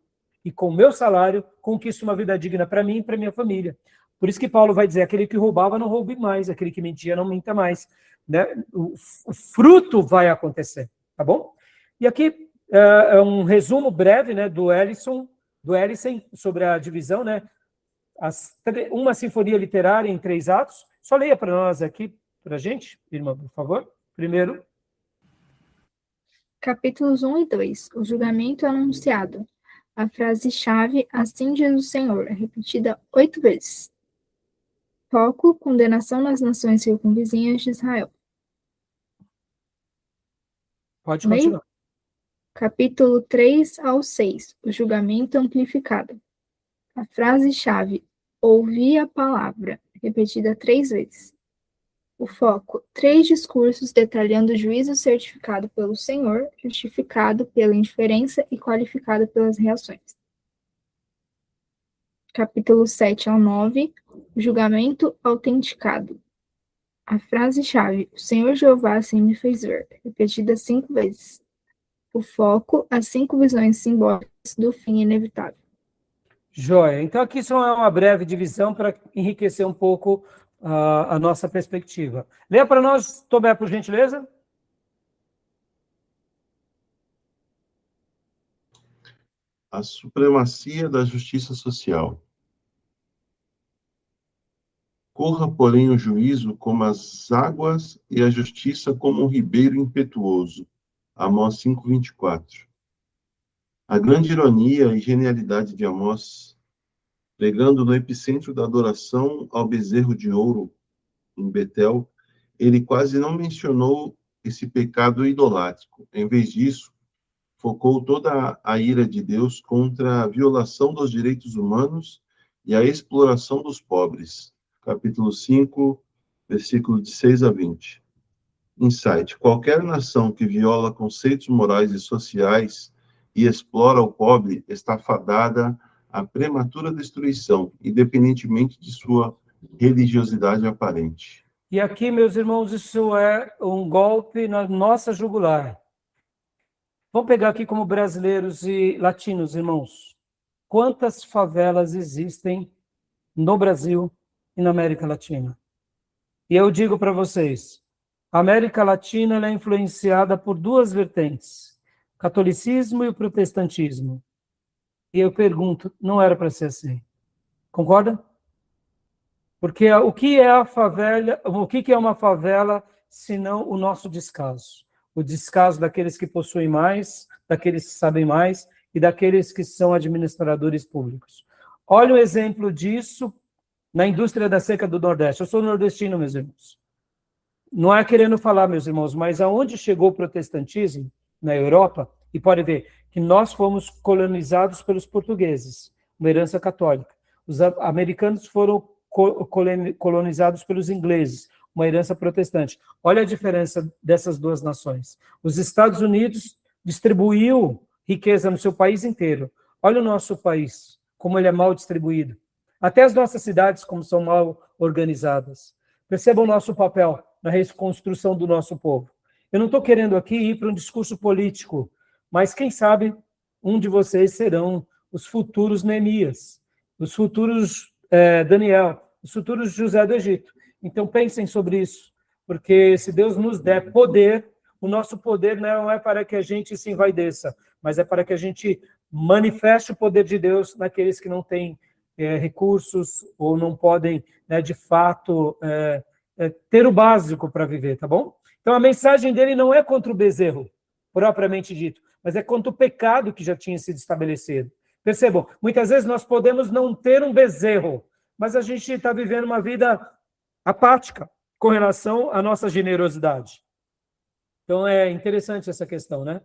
S1: e com o meu salário conquisto uma vida digna para mim e para minha família. Por isso que Paulo vai dizer, aquele que roubava não roube mais, aquele que mentia não minta mais. Né? O fruto vai acontecer, tá bom? E aqui é um resumo breve, né, do Ellison sobre a divisão, né? Uma sinfonia literária em 3 atos. Só leia para nós aqui, para a gente, irmã, por favor. Primeiro.
S4: Capítulos 1 e 2. O julgamento anunciado. A frase-chave, assim diz o Senhor, repetida 8 vezes. Foco, condenação nas nações circunvizinhas de Israel.
S1: Pode continuar.
S4: Capítulo 3 ao 6. O julgamento amplificado. A frase-chave, ouvi a palavra, repetida 3 vezes. O foco, 3 discursos detalhando o juízo certificado pelo Senhor, justificado pela indiferença e qualificado pelas reações. Capítulo 7 ao 9, o julgamento autenticado. A frase-chave, o Senhor Jeová assim me fez ver, repetida 5 vezes. O foco, as 5 visões simbólicas do fim inevitável.
S1: Joia. Então, aqui só é uma breve divisão para enriquecer um pouco a nossa perspectiva. Leia para nós, Tomé, por gentileza.
S3: A supremacia da justiça social. Corra, porém, o juízo como as águas e a justiça como um ribeiro impetuoso. Amós 5:24. A grande ironia e genialidade de Amós, pregando no epicentro da adoração ao bezerro de ouro em Betel, ele quase não mencionou esse pecado idolátrico. Em vez disso, focou toda a ira de Deus contra a violação dos direitos humanos e a exploração dos pobres. Capítulo 5, versículo de 6 a 20. Insight. Qualquer nação que viola conceitos morais e sociais e explora o pobre está fadada à prematura destruição, independentemente de sua religiosidade aparente.
S1: E aqui, meus irmãos, isso é um golpe na nossa jugular. Vamos pegar aqui como brasileiros e latinos, irmãos. Quantas favelas existem no Brasil e na América Latina? E eu digo para vocês, a América Latina ela é influenciada por 2 vertentes, o catolicismo e o protestantismo. E eu pergunto, não era para ser assim. Concorda? Porque o que é a favela, o que é uma favela, senão o nosso descaso? O descaso daqueles que possuem mais, daqueles que sabem mais e daqueles que são administradores públicos. Olha o exemplo disso na indústria da seca do Nordeste. Eu sou nordestino, meus irmãos. Não é querendo falar, meus irmãos, mas aonde chegou o protestantismo na Europa, e pode ver que nós fomos colonizados pelos portugueses, uma herança católica. Os americanos foram colonizados pelos ingleses, uma herança protestante. Olha a diferença dessas 2 nações. Os Estados Unidos distribuiu riqueza no seu país inteiro. Olha o nosso país, como ele é mal distribuído. Até as nossas cidades, como são mal organizadas. Percebam o nosso papel na reconstrução do nosso povo. Eu não estou querendo aqui ir para um discurso político, mas quem sabe um de vocês serão os futuros Neemias, os futuros Daniel, os futuros José do Egito. Então pensem sobre isso, porque se Deus nos der poder, o nosso poder não é para que a gente se envaideça, mas é para que a gente manifeste o poder de Deus naqueles que não têm recursos ou não podem, né, de fato, ter o básico para viver, tá bom? Então a mensagem dele não é contra o bezerro, propriamente dito, mas é contra o pecado que já tinha sido estabelecido. Percebam, muitas vezes nós podemos não ter um bezerro, mas a gente está vivendo uma vida apática com relação à nossa generosidade. Então é interessante essa questão, né?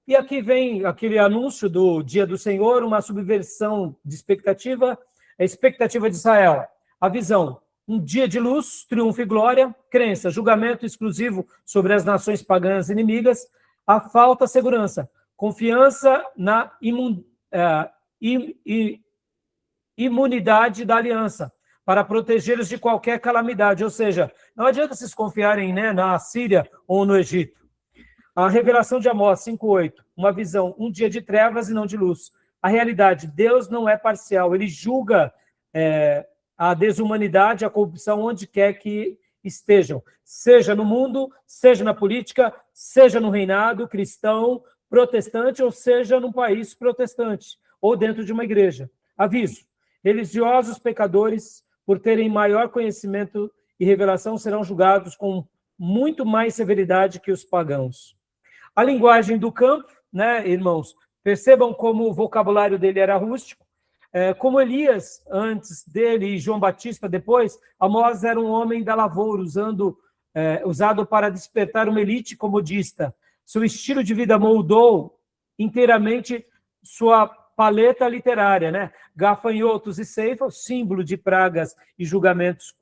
S1: E aqui vem aquele anúncio do Dia do Senhor, uma subversão de expectativa, a expectativa de Israel. A visão, um dia de luz, triunfo e glória, crença, julgamento exclusivo sobre as nações pagãs inimigas, a falta de segurança, confiança na imunidade da aliança, para protegê-los de qualquer calamidade. Ou seja, não adianta vocês confiarem, né, na Síria ou no Egito. A revelação de Amós 5:8, uma visão, um dia de trevas e não de luz. a realidade. Deus não é parcial, ele julga a desumanidade, a corrupção, onde quer que estejam, seja no mundo, seja na política, seja no reinado cristão, protestante, ou seja num país protestante, ou dentro de uma igreja. Aviso, religiosos pecadores, por terem maior conhecimento e revelação, serão julgados com muito mais severidade que os pagãos. A linguagem do campo, né, irmãos, percebam como o vocabulário dele era rústico. Como Elias, antes dele, e João Batista, depois, Amós era um homem da lavoura, usado para despertar uma elite comodista. Seu estilo de vida moldou inteiramente sua paleta literária, né? Gafanhotos e ceifa, símbolo de pragas e julgamentos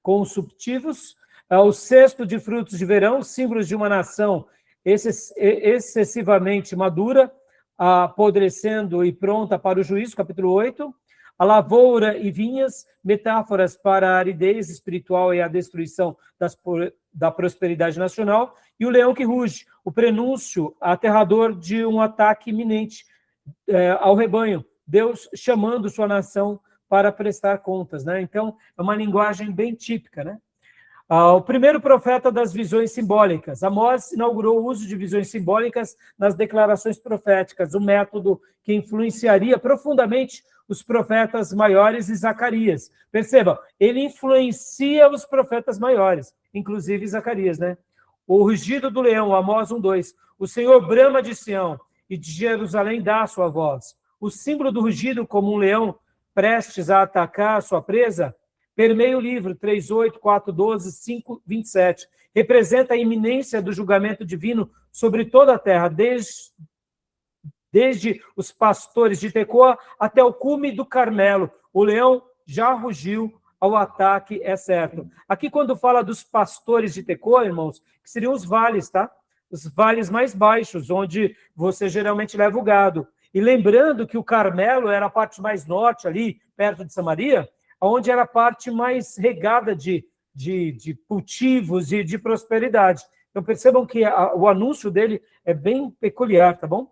S1: consumptivos. O cesto de frutos de verão, símbolos de uma nação excessivamente madura, apodrecendo e pronta para o juízo, capítulo 8. A lavoura e vinhas, metáforas para a aridez espiritual e a destruição da prosperidade nacional. E o leão que ruge, o prenúncio aterrador de um ataque iminente ao rebanho. Deus chamando sua nação para prestar contas, né? Então, é uma linguagem bem típica, né? O primeiro profeta das visões simbólicas. Amós inaugurou o uso de visões simbólicas nas declarações proféticas, um método que influenciaria profundamente os profetas maiores e Zacarias. Perceba, ele influencia os profetas maiores, inclusive Zacarias, né? O rugido do leão, Amós 1:2. O Senhor brama de Sião e de Jerusalém dá a sua voz. O símbolo do rugido, como um leão prestes a atacar a sua presa, permeia o livro 3:8, 4:12, 5:27. Representa a iminência do julgamento divino sobre toda a terra, desde os pastores de Tecoa até o cume do Carmelo. O leão já rugiu, ao ataque é certo. Aqui, quando fala dos pastores de Tecoa, irmãos, que seriam os vales, tá? Os vales mais baixos, onde você geralmente leva o gado. E lembrando que o Carmelo era a parte mais norte, ali, perto de Samaria, onde era a parte mais regada de cultivos e de prosperidade. Então, percebam que o anúncio dele é bem peculiar, tá bom?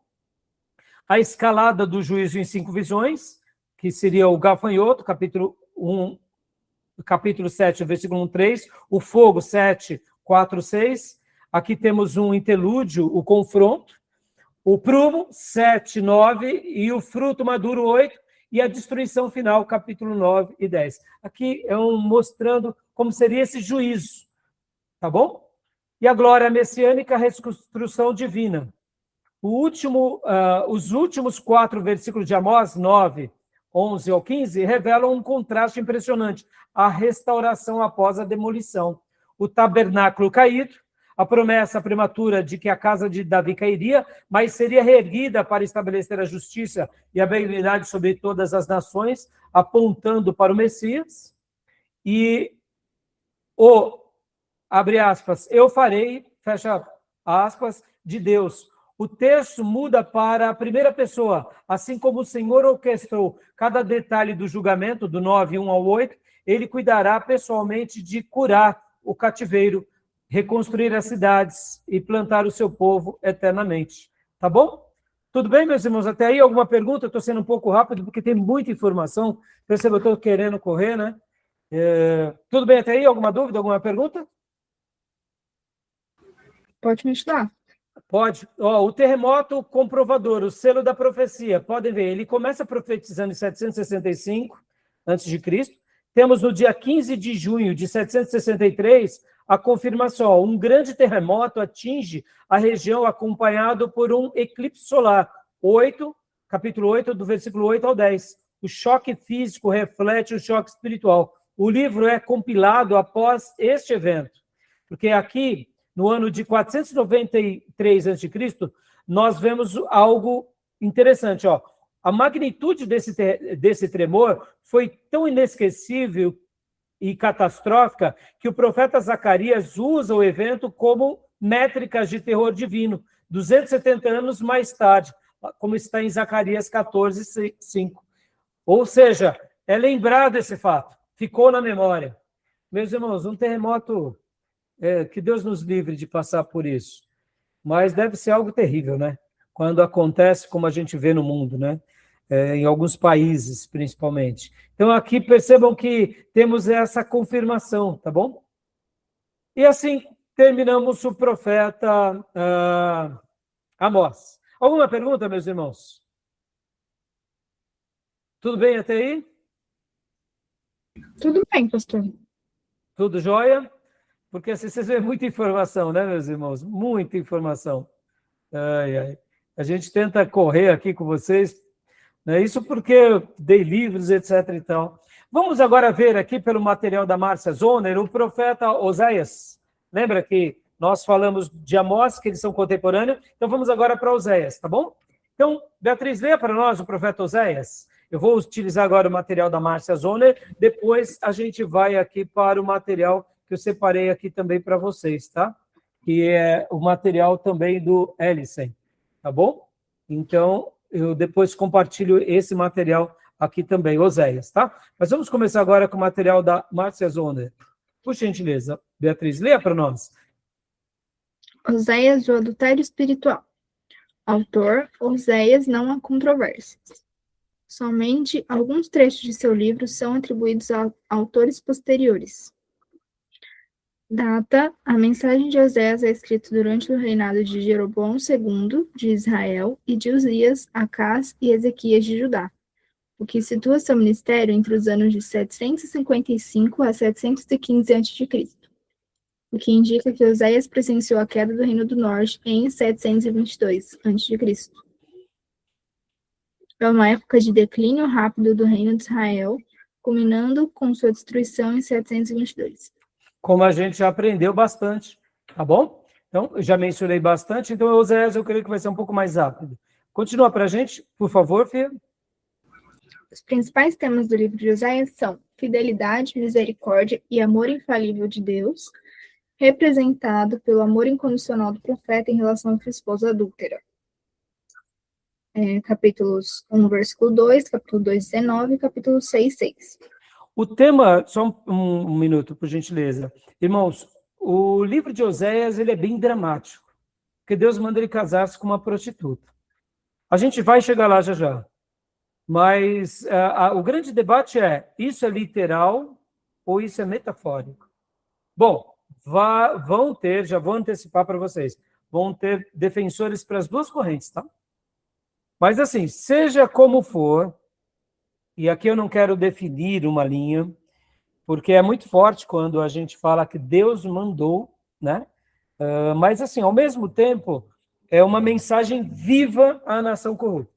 S1: A escalada do juízo em 5 visões, que seria o gafanhoto, capítulo 7, versículo 1, 3, o fogo, 7, 4, 6. Aqui temos um interlúdio, o confronto, o prumo, 7, 9, e o fruto maduro, 8, e a destruição final, capítulo 9 e 10. Aqui é mostrando como seria esse juízo, tá bom? E a glória messiânica, a reconstrução divina. Os últimos 4 versículos de Amós, 9, 11 ao 15, revelam um contraste impressionante, a restauração após a demolição. O tabernáculo caído, a promessa prematura de que a casa de Davi cairia, mas seria reerguida para estabelecer a justiça e a benignidade sobre todas as nações, apontando para o Messias. E abre aspas, eu farei, fecha aspas, de Deus. O texto muda para a primeira pessoa, assim como o Senhor orquestrou cada detalhe do julgamento, do 9, 1 ao 8, ele cuidará pessoalmente de curar o cativeiro, reconstruir as cidades e plantar o seu povo eternamente. Tá bom? Tudo bem, meus irmãos? Até aí, alguma pergunta? Eu estou sendo um pouco rápido, porque tem muita informação. Perceba, eu estou querendo correr, né? Tudo bem até aí? Alguma dúvida, alguma pergunta?
S4: Pode me ajudar?
S1: Pode. O terremoto comprovador, o selo da profecia. Podem ver, ele começa profetizando em 765 a.C. Temos no dia 15 de junho de 763 a confirmação. Um grande terremoto atinge a região acompanhado por um eclipse solar. Capítulo 8, do versículo 8 ao 10. O choque físico reflete o choque espiritual. O livro é compilado após este evento. Porque aqui, no ano de 493 a.C., nós vemos algo interessante. A magnitude desse tremor foi tão inesquecível e catastrófica que o profeta Zacarias usa o evento como métricas de terror divino, 270 anos mais tarde, como está em Zacarias 14, 5. Ou seja, é lembrado esse fato, ficou na memória. Meus irmãos, um terremoto, que Deus nos livre de passar por isso, mas deve ser algo terrível, né? Quando acontece como a gente vê no mundo, né? em alguns países, principalmente. Então, aqui percebam que temos essa confirmação, tá bom? E assim terminamos o profeta Amós. Alguma pergunta, meus irmãos? Tudo bem até aí?
S4: Tudo bem, pastor.
S1: Tudo jóia? Porque assim, vocês veem muita informação, né, meus irmãos? Muita informação. Ai, ai. A gente tenta correr aqui com vocês, né? Isso porque eu dei livros, etc. e tal. Vamos agora ver aqui pelo material da Márcia Zoner, o profeta Oséias. Lembra que nós falamos de Amós, que eles são contemporâneos? Então vamos agora para Oséias, tá bom? Então, Beatriz, leia para nós o profeta Oséias. Eu vou utilizar agora o material da Márcia Zoner, depois a gente vai aqui para o material que eu separei aqui também para vocês, tá? Que é o material também do Ellison, tá bom? Então, eu depois compartilho esse material aqui também, Oséias, tá? Mas vamos começar agora com o material da Márcia Zoner. Por gentileza, Beatriz, leia para nós.
S4: Oséias, o adultério espiritual. Autor, Oséias, não há controvérsias. Somente alguns trechos de seu livro são atribuídos a autores posteriores. Data: a mensagem de Oséias é escrita durante o reinado de Jeroboão II, de Israel, e de Uzias, Acás e Ezequias de Judá, o que situa seu ministério entre os anos de 755 a 715 a.C., o que indica que Oséias presenciou a queda do Reino do Norte em 722 a.C. É uma época de declínio rápido do Reino de Israel, culminando com sua destruição em 722.
S1: Como a gente já aprendeu bastante, tá bom? Então, eu já mencionei bastante, então Oséias eu creio que vai ser um pouco mais rápido. Continua para a gente, por favor, Fia.
S4: Os principais temas do livro de Oséias são fidelidade, misericórdia e amor infalível de Deus, representado pelo amor incondicional do profeta em relação à sua esposa adúltera. Capítulos 1, versículo 2, capítulo 2, 19 e capítulo 6, 6.
S1: O tema, só um minuto, por gentileza. Irmãos, o livro de Oséias, ele é bem dramático, porque Deus manda ele casar-se com uma prostituta. A gente vai chegar lá já já. Mas o grande debate é, isso é literal ou isso é metafórico? Bom, vão ter, já vou antecipar para vocês, vão ter defensores para as duas correntes, tá? Mas assim, seja como for, e aqui eu não quero definir uma linha, porque é muito forte quando a gente fala que Deus mandou, né? Mas assim, ao mesmo tempo, é uma mensagem viva à nação corrupta.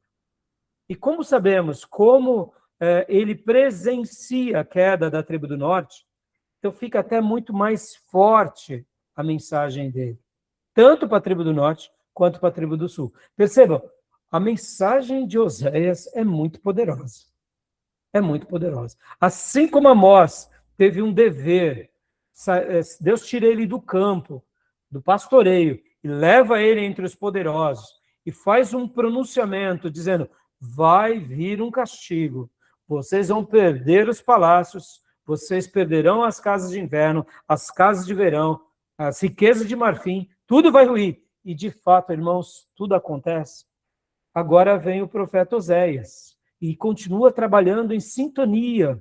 S1: E como sabemos, como ele presencia a queda da tribo do norte, então fica até muito mais forte a mensagem dele, tanto para a tribo do norte quanto para a tribo do sul. Percebam, a mensagem de Oséias é muito poderosa. É muito poderosa. Assim como Amós teve um dever, Deus tira ele do campo, do pastoreio, e leva ele entre os poderosos, e faz um pronunciamento dizendo, vai vir um castigo, vocês vão perder os palácios, vocês perderão as casas de inverno, as casas de verão, as riquezas de marfim, tudo vai ruir. E de fato, irmãos, tudo acontece. Agora vem o profeta Oséias, e continua trabalhando em sintonia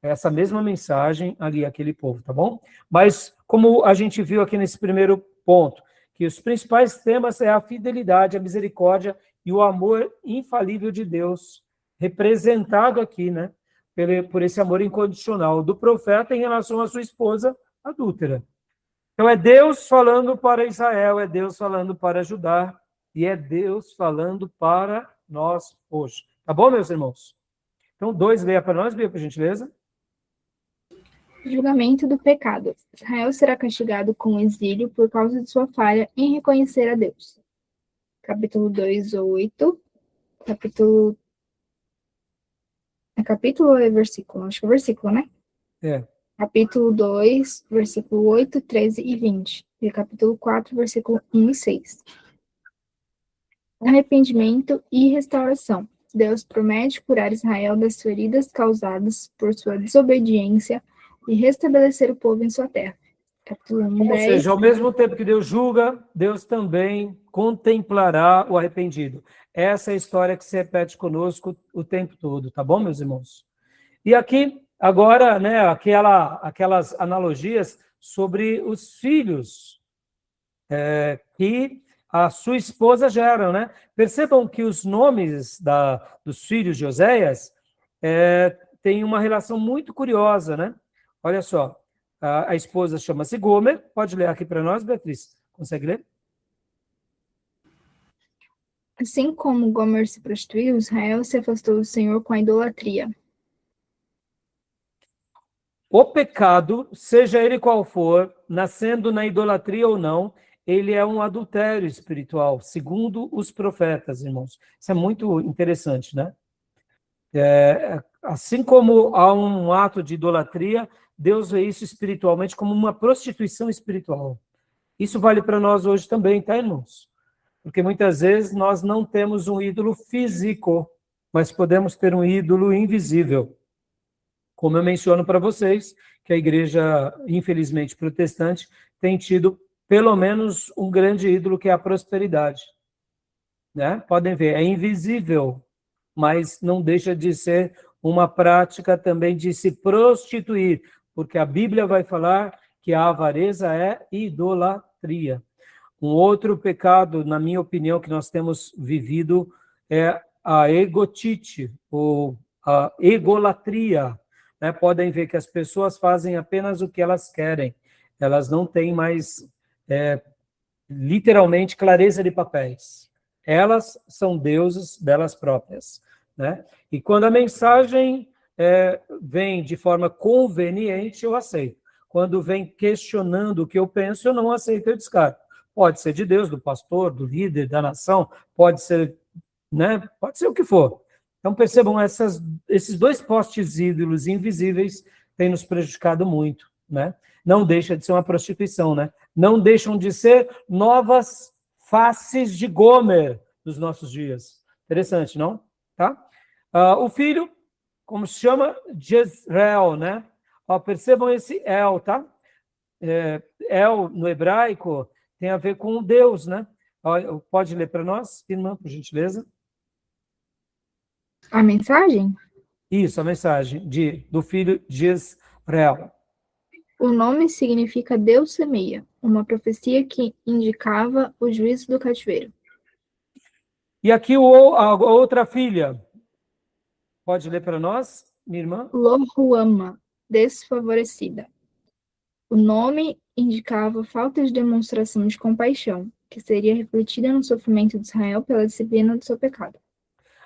S1: essa mesma mensagem ali àquele povo, tá bom? Mas, como a gente viu aqui nesse primeiro ponto, que os principais temas é a fidelidade, a misericórdia e o amor infalível de Deus, representado aqui, né, por esse amor incondicional do profeta em relação à sua esposa adúltera. Então, é Deus falando para Israel, é Deus falando para Judá, e é Deus falando para nós hoje. Tá bom, meus irmãos? Então, 2, leia para nós, Bia, por gentileza.
S4: Julgamento do pecado. Israel será castigado com exílio por causa de sua falha em reconhecer a Deus. Capítulo 2, 8. Capítulo... É capítulo ou é versículo? Acho que é versículo, né?
S1: É.
S4: Capítulo 2, versículo 8, 13 e 20. E capítulo 4, versículo 1 e 6. Arrependimento e restauração. Deus promete curar Israel das feridas causadas por sua desobediência e restabelecer o povo em sua terra. capítulo 1,
S1: Ou
S4: 10.
S1: seja, ao mesmo tempo que Deus julga, Deus também contemplará o arrependido. Essa é a história que se repete conosco o tempo todo, tá bom, meus irmãos? E aqui, agora, né, aquelas analogias sobre os filhos que a sua esposa gera, né? Percebam que os nomes dos filhos de Oséias têm uma relação muito curiosa, né? Olha só, a esposa chama-se Gomer. Pode ler aqui para nós, Beatriz? Consegue ler?
S4: Assim como Gomer se prostituiu, Israel se afastou do Senhor com a idolatria.
S1: O pecado, seja ele qual for, nascendo na idolatria ou não, ele é um adultério espiritual, segundo os profetas, irmãos. Isso é muito interessante, né? Assim como há um ato de idolatria, Deus vê isso espiritualmente como uma prostituição espiritual. Isso vale para nós hoje também, tá, irmãos? Porque muitas vezes nós não temos um ídolo físico, mas podemos ter um ídolo invisível. Como eu menciono para vocês, que a igreja, infelizmente protestante, tem tido pelo menos um grande ídolo, que é a prosperidade. Né? Podem ver, é invisível, mas não deixa de ser uma prática também de se prostituir, porque a Bíblia vai falar que a avareza é idolatria. Um outro pecado, na minha opinião, que nós temos vivido é a egotite, ou a egolatria. Né? Podem ver que as pessoas fazem apenas o que elas querem, elas não têm mais, literalmente, clareza de papéis. Elas são deuses delas próprias. Né? E quando a mensagem vem de forma conveniente, eu aceito. Quando vem questionando o que eu penso, eu não aceito, eu descarto. Pode ser de Deus, do pastor, do líder, da nação, pode ser, né? Pode ser o que for. Então percebam, esses dois postes ídolos invisíveis têm nos prejudicado muito, né? Não deixa de ser uma prostituição, né? Não deixam de ser novas faces de Gomer dos nossos dias. Interessante, não? Tá? O filho, como se chama? Jezreel, né? Percebam esse El, tá? El, no hebraico, tem a ver com Deus, né? Pode ler para nós, irmã, por gentileza?
S4: A mensagem?
S1: Isso, a mensagem do filho de Jezreel.
S4: O nome significa Deus semeia, uma profecia que indicava o juízo do cativeiro.
S1: E aqui a outra filha. Pode ler para nós, minha irmã?
S4: Lohuama, desfavorecida. O nome indicava falta de demonstração de compaixão, que seria refletida no sofrimento de Israel pela disciplina do seu pecado.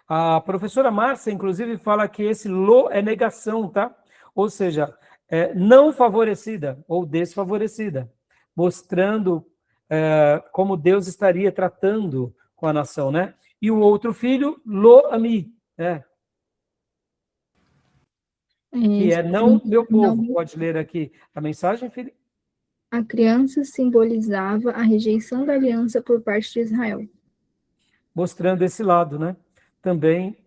S1: A professora Márcia, inclusive, fala que esse lo é negação, tá? Ou seja, não favorecida ou desfavorecida, mostrando como Deus estaria tratando com a nação, né? E o outro filho, lo-ami, que é não meu povo.
S4: Não.
S1: Pode ler aqui a mensagem, filho?
S4: A criança simbolizava a rejeição da aliança por parte de Israel.
S1: Mostrando esse lado, né? Também,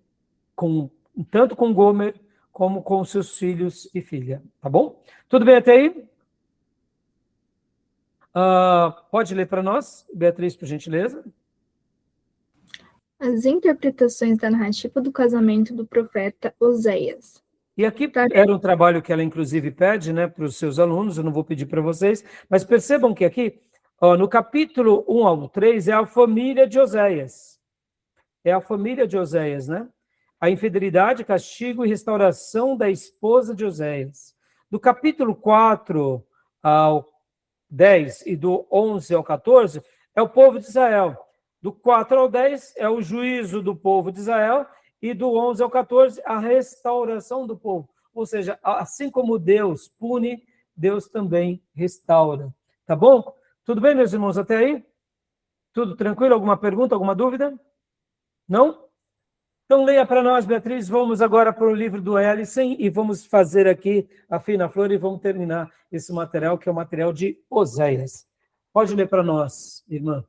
S1: tanto com Gomer, como com seus filhos e filha. Tá bom? Tudo bem até aí? Pode ler para nós, Beatriz, por gentileza?
S4: As interpretações da narrativa do casamento do profeta Oséias.
S1: E aqui era um trabalho que ela, inclusive, pede, né, para os seus alunos, eu não vou pedir para vocês, mas percebam que aqui, no capítulo 1 ao 3, é a família de Oséias. É a família de Oséias, né? A infidelidade, castigo e restauração da esposa de Oséias. Do capítulo 4 ao 10 e do 11 ao 14, é o povo de Israel. Do 4 ao 10 é o juízo do povo de Israel, e do 11 ao 14, a restauração do povo. Ou seja, assim como Deus pune, Deus também restaura. Tá bom? Tudo bem, meus irmãos, até aí? Tudo tranquilo? Alguma pergunta, alguma dúvida? Não? Então leia para nós, Beatriz. Vamos agora para o livro do Ellison e vamos fazer aqui a fina flor e vamos terminar esse material, que é o material de Oséias. Pode ler para nós, irmã.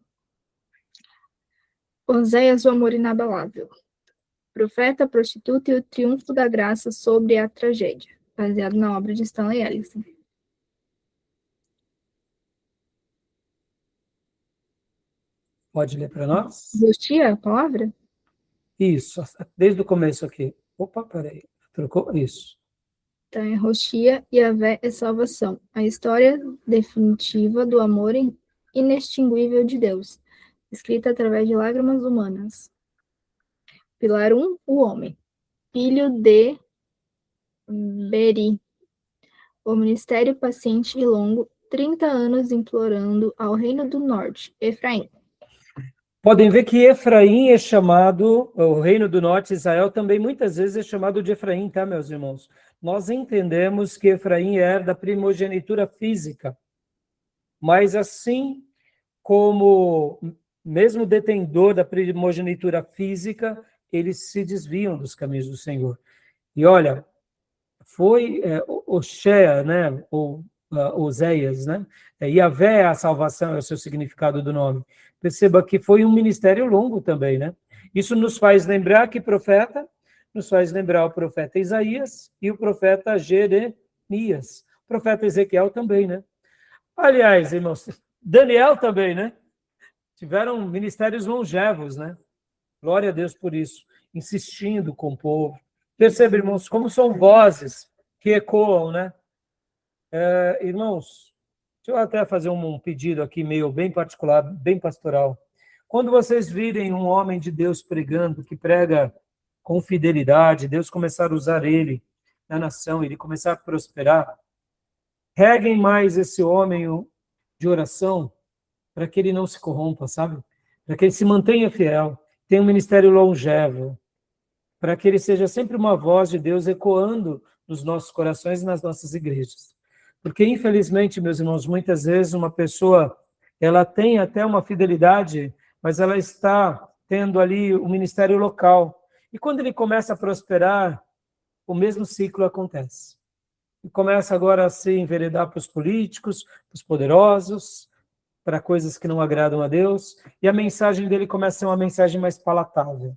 S4: Oséias, o amor inabalável. Profeta, prostituta e o triunfo da graça sobre a tragédia, baseado na obra de Stanley Ellison.
S1: Pode ler para nós?
S4: Hostia, a palavra?
S1: Isso, desde o começo aqui. Opa, peraí. Trocou? Isso.
S4: Então, é Hostia, Yahvé é salvação. A história definitiva do amor inextinguível de Deus, escrita através de lágrimas humanas. Pilar 1, o homem. Filho de Beri. O ministério paciente e longo, 30 anos implorando ao reino do norte, Efraim.
S1: Podem ver que Efraim é chamado, o reino do norte, Israel, também muitas vezes é chamado de Efraim, tá, meus irmãos? Nós entendemos que Efraim é da primogenitura física, mas assim como mesmo detentor da primogenitura física, eles se desviam dos caminhos do Senhor. E olha, foi Oshea, né, ou Oséias, né? Yahvé é a salvação, é o seu significado do nome. Perceba que foi um ministério longo também, né? Isso nos faz lembrar que profeta, nos faz lembrar o profeta Isaías e o profeta Jeremias. O profeta Ezequiel também, né? Aliás, irmãos, Daniel também, né? Tiveram ministérios longevos, né? Glória a Deus por isso, insistindo com o povo. Perceba, irmãos, como são vozes que ecoam, né? Irmãos, deixa eu até fazer um pedido aqui, meio bem particular, bem pastoral. Quando vocês virem um homem de Deus pregando, que prega com fidelidade, Deus começar a usar ele na nação, ele começar a prosperar, reguem mais esse homem de oração, para que ele não se corrompa, sabe? Para que ele se mantenha fiel, tenha um ministério longevo, para que ele seja sempre uma voz de Deus ecoando nos nossos corações e nas nossas igrejas. Porque, infelizmente, meus irmãos, muitas vezes uma pessoa, ela tem até uma fidelidade, mas ela está tendo ali o ministério local. E quando ele começa a prosperar, o mesmo ciclo acontece. E começa agora a se enveredar para os políticos, para os poderosos, para coisas que não agradam a Deus, e a mensagem dele começa a ser uma mensagem mais palatável.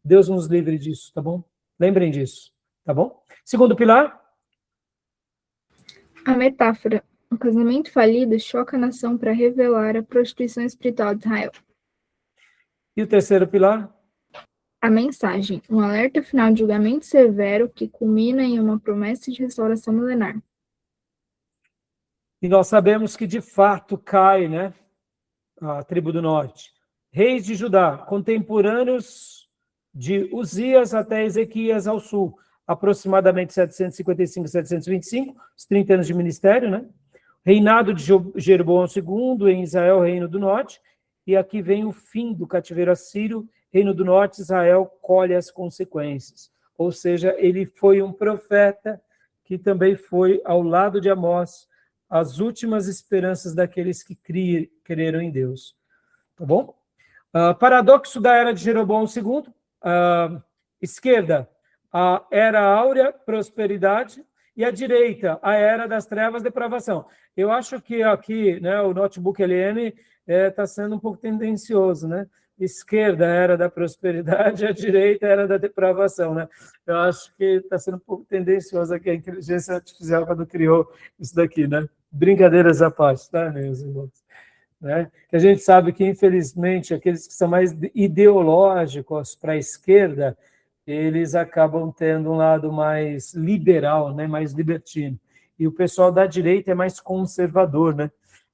S1: Deus nos livre disso, tá bom? Lembrem disso, tá bom? Segundo pilar.
S4: A metáfora. Um casamento falido choca a nação para revelar a prostituição espiritual de Israel.
S1: E o terceiro pilar?
S4: A mensagem. Um alerta final de julgamento severo que culmina em uma promessa de restauração milenar.
S1: E nós sabemos que, de fato, cai, né, a tribo do norte. Reis de Judá, contemporâneos de Uzias até Ezequias ao sul, aproximadamente 755 e 725, os 30 anos de ministério, né? Reinado de Jeroboão II em Israel, reino do norte, e aqui vem o fim do cativeiro assírio, reino do norte, Israel colhe as consequências. Ou seja, ele foi um profeta que também foi, ao lado de Amós, as últimas esperanças daqueles que creram em Deus. Tá bom? Paradoxo da era de Jeroboão II. Esquerda, a era áurea, prosperidade, e a direita, a era das trevas, depravação. Eu acho que aqui, né, o notebook LN está sendo um pouco tendencioso, né? Esquerda, a era da prosperidade, a direita, a era da depravação, né? Eu acho que está sendo um pouco tendencioso aqui a inteligência artificial quando criou isso daqui, né? Brincadeiras à parte, tá, meus irmãos? Né? Que a gente sabe que, infelizmente, aqueles que são mais ideológicos para a esquerda, eles acabam tendo um lado mais liberal, né? Mais libertino. E o pessoal da direita é mais conservador, né?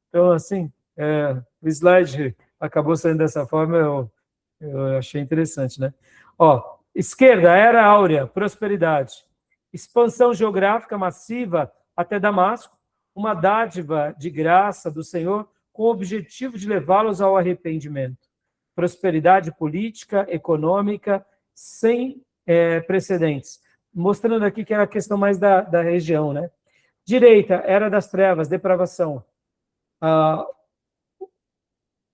S1: Então, assim, o slide acabou saindo dessa forma, eu achei interessante, né? Ó, esquerda, era áurea, prosperidade. Expansão geográfica massiva até Damasco, uma dádiva de graça do Senhor com o objetivo de levá-los ao arrependimento. Prosperidade política, econômica, sem precedentes. Mostrando aqui que era a questão mais da região, né? Direita, era das trevas, depravação.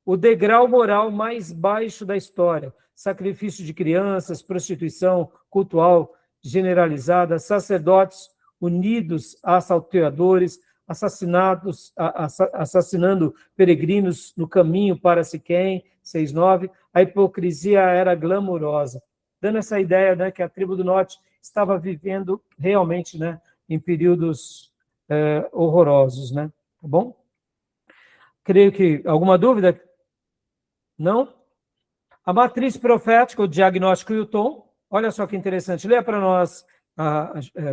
S1: O degrau moral mais baixo da história. Sacrifício de crianças, prostituição cultural generalizada, sacerdotes unidos a salteadores, assassinando peregrinos no caminho para Siquém, 6:9. A hipocrisia era glamurosa, dando essa ideia, né, que a tribo do norte estava vivendo realmente, né, em períodos horrorosos, né? Tá bom? Creio que alguma dúvida? Não? A matriz profética, o diagnóstico e o tom. Olha só que interessante. Leia para nós,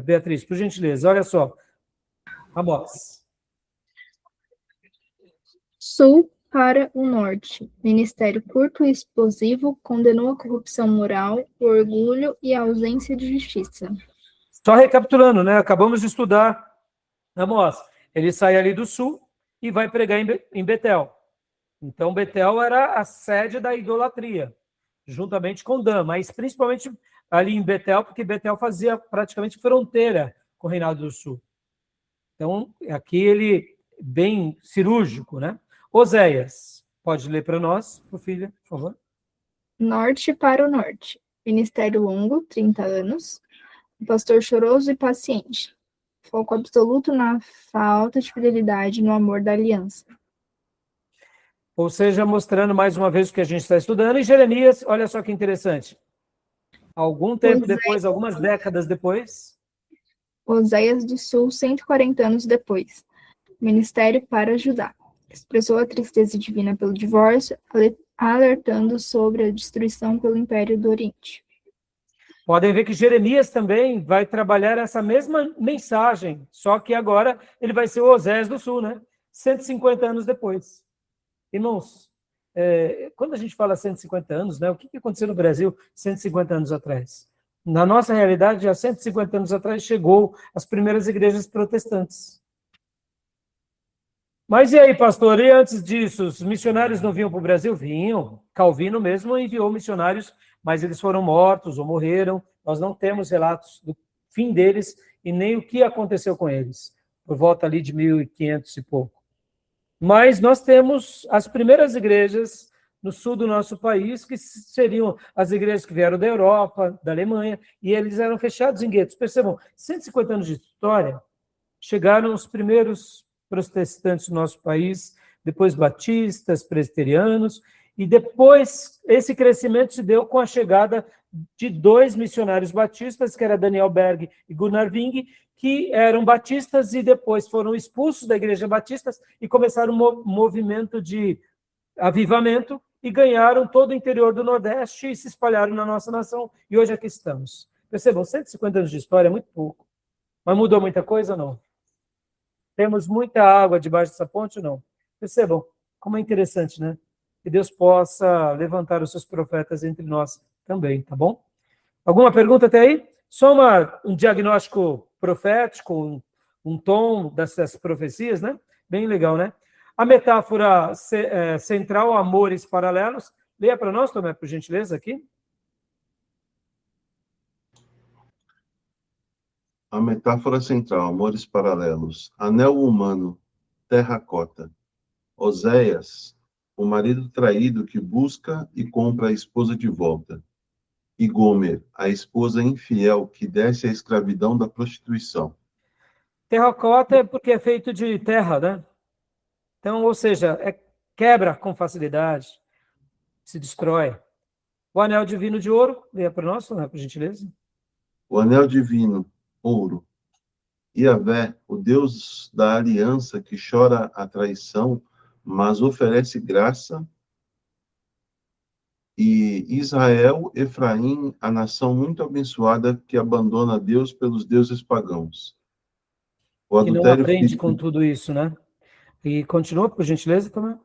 S1: Beatriz, por gentileza. Olha só. Amós.
S4: Sul para o norte. Ministério curto e explosivo condenou a corrupção moral, o orgulho e a ausência de justiça.
S1: Só recapitulando, né? Acabamos de estudar Amós. Ele sai ali do sul e vai pregar em Betel. Então, Betel era a sede da idolatria, juntamente com Dan, mas principalmente ali em Betel, porque Betel fazia praticamente fronteira com o Reinado do Sul. Então, aqui ele bem cirúrgico, né? Oséias, pode ler para nós, por filha, por favor.
S4: Norte para o norte. Ministério longo, 30 anos. O pastor choroso e paciente. Foco absoluto na falta de fidelidade no amor da aliança.
S1: Ou seja, mostrando mais uma vez o que a gente está estudando. E Jeremias, olha só que interessante. Algum tempo depois, algumas décadas depois.
S4: Oséias do Sul, 140 anos depois. Ministério para Judá. Expressou a tristeza divina pelo divórcio, alertando sobre a destruição pelo Império do Oriente.
S1: Podem ver que Jeremias também vai trabalhar essa mesma mensagem, só que agora ele vai ser o Oséias do Sul, né? 150 anos depois. Irmãos, quando a gente fala 150 anos, né, o que aconteceu no Brasil 150 anos atrás? Na nossa realidade, há 150 anos atrás, chegou as primeiras igrejas protestantes. Mas e aí, pastor, e antes disso, os missionários não vinham para o Brasil? Vinham. Calvino mesmo enviou missionários, mas eles foram mortos ou morreram. Nós não temos relatos do fim deles e nem o que aconteceu com eles, por volta ali de 1500 e pouco. Mas nós temos as primeiras igrejas no sul do nosso país, que seriam as igrejas que vieram da Europa, da Alemanha, e eles eram fechados em guetos. Percebam, 150 anos de história, chegaram os primeiros protestantes do nosso país, depois batistas, presbiterianos, e depois esse crescimento se deu com a chegada de 2 missionários batistas, que era Daniel Berg e Gunnar Wing, que eram batistas e depois foram expulsos da igreja batista e começaram um movimento de avivamento e ganharam todo o interior do Nordeste e se espalharam na nossa nação, e hoje aqui estamos. Percebam, 150 anos de história é muito pouco, mas mudou muita coisa ou não? Temos muita água debaixo dessa ponte ou não? Percebam como é interessante, né? Que Deus possa levantar os seus profetas entre nós também, tá bom? Alguma pergunta até aí? Só um diagnóstico profético, um tom dessas profecias, né? Bem legal, né? A metáfora central, amores paralelos. Leia para nós, Tomé, por gentileza, aqui.
S3: A metáfora central, amores paralelos. Anel humano, terracota. Oséias, o marido traído que busca e compra a esposa de volta. E Gomer, a esposa infiel que desce à escravidão da prostituição.
S1: Terracota é porque é feito de terra, né? Então, ou seja, quebra com facilidade, se destrói. O anel divino de ouro, leia para nós, Tomé, por gentileza.
S3: O anel divino, ouro. Yahvé, o Deus da aliança que chora a traição, mas oferece graça. E Israel, Efraim, a nação muito abençoada que abandona Deus pelos deuses pagãos. O
S1: Que não
S3: adultério
S1: aprende
S3: físico,
S1: com tudo isso, né? E continua, por gentileza, Tomé.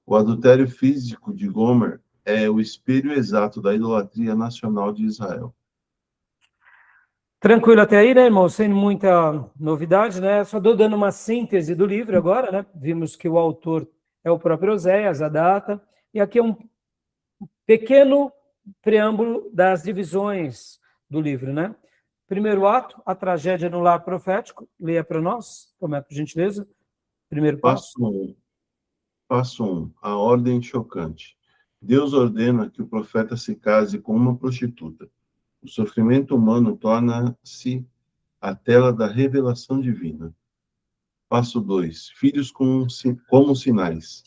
S3: o adultério físico de Gomer é o espelho exato da idolatria nacional de Israel.
S1: Tranquilo até aí, né, irmão? Sem muita novidade, né? Só estou dando uma síntese do livro agora, né? Vimos que o autor é o próprio Oséias, a data, e aqui é um pequeno preâmbulo das divisões do livro, né? Primeiro ato, a tragédia no lar profético. Leia para nós, Tomé, por gentileza. Primeiro passo.
S3: Passo 1. A ordem chocante. Deus ordena que o profeta se case com uma prostituta. O sofrimento humano torna-se a tela da revelação divina. Passo 2. Filhos como sinais.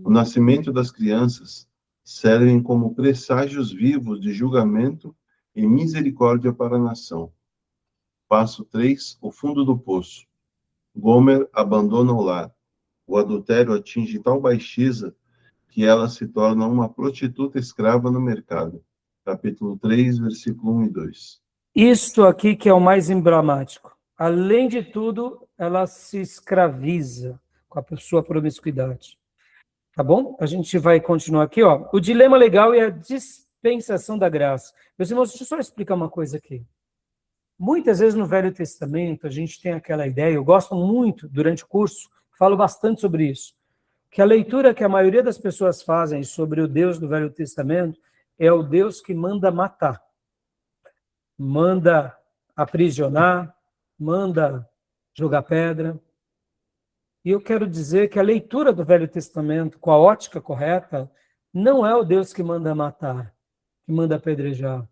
S3: O nascimento das crianças servem como presságios vivos de julgamento e misericórdia para a nação. Passo 3. O fundo do poço. Gomer abandona o lar. O adultério atinge tal baixeza que ela se torna uma prostituta escrava no mercado. Capítulo 3, versículo 1 e 2.
S1: Isto aqui que é o mais emblemático. Além de tudo, ela se escraviza com a sua promiscuidade. Tá bom? A gente vai continuar aqui, ó. O dilema legal e a dispensação da graça. Meus irmãos, deixa eu só explicar uma coisa aqui. Muitas vezes no Velho Testamento a gente tem aquela ideia, eu gosto muito, durante o curso, falo bastante sobre isso, que a leitura que a maioria das pessoas fazem sobre o Deus do Velho Testamento é o Deus que manda matar, manda aprisionar, manda jogar pedra. E eu quero dizer que a leitura do Velho Testamento, com a ótica correta, não é o Deus que manda matar, que manda apedrejar.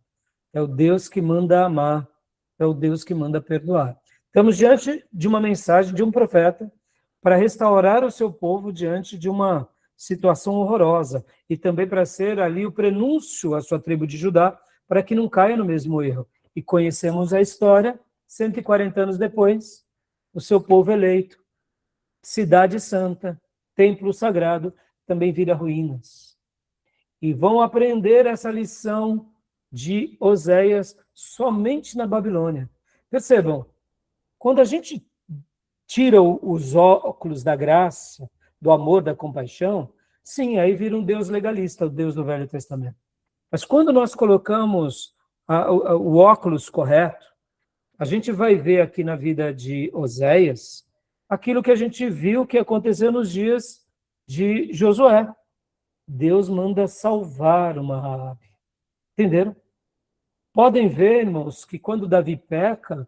S1: É o Deus que manda amar, é o Deus que manda perdoar. Estamos diante de uma mensagem de um profeta para restaurar o seu povo diante de uma situação horrorosa e também para ser ali o prenúncio à sua tribo de Judá para que não caia no mesmo erro. E conhecemos a história, 140 anos depois, o seu povo eleito, cidade santa, templo sagrado, também vira ruínas. E vão aprender essa lição de Oséias somente na Babilônia. Percebam, quando a gente tira os óculos da graça, do amor, da compaixão, sim, aí vira um Deus legalista, o Deus do Velho Testamento. Mas quando nós colocamos o óculos correto, a gente vai ver aqui na vida de Oséias aquilo que a gente viu que aconteceu nos dias de Josué. Deus manda salvar uma Raabe. Entenderam? Podem ver, irmãos, que quando Davi peca,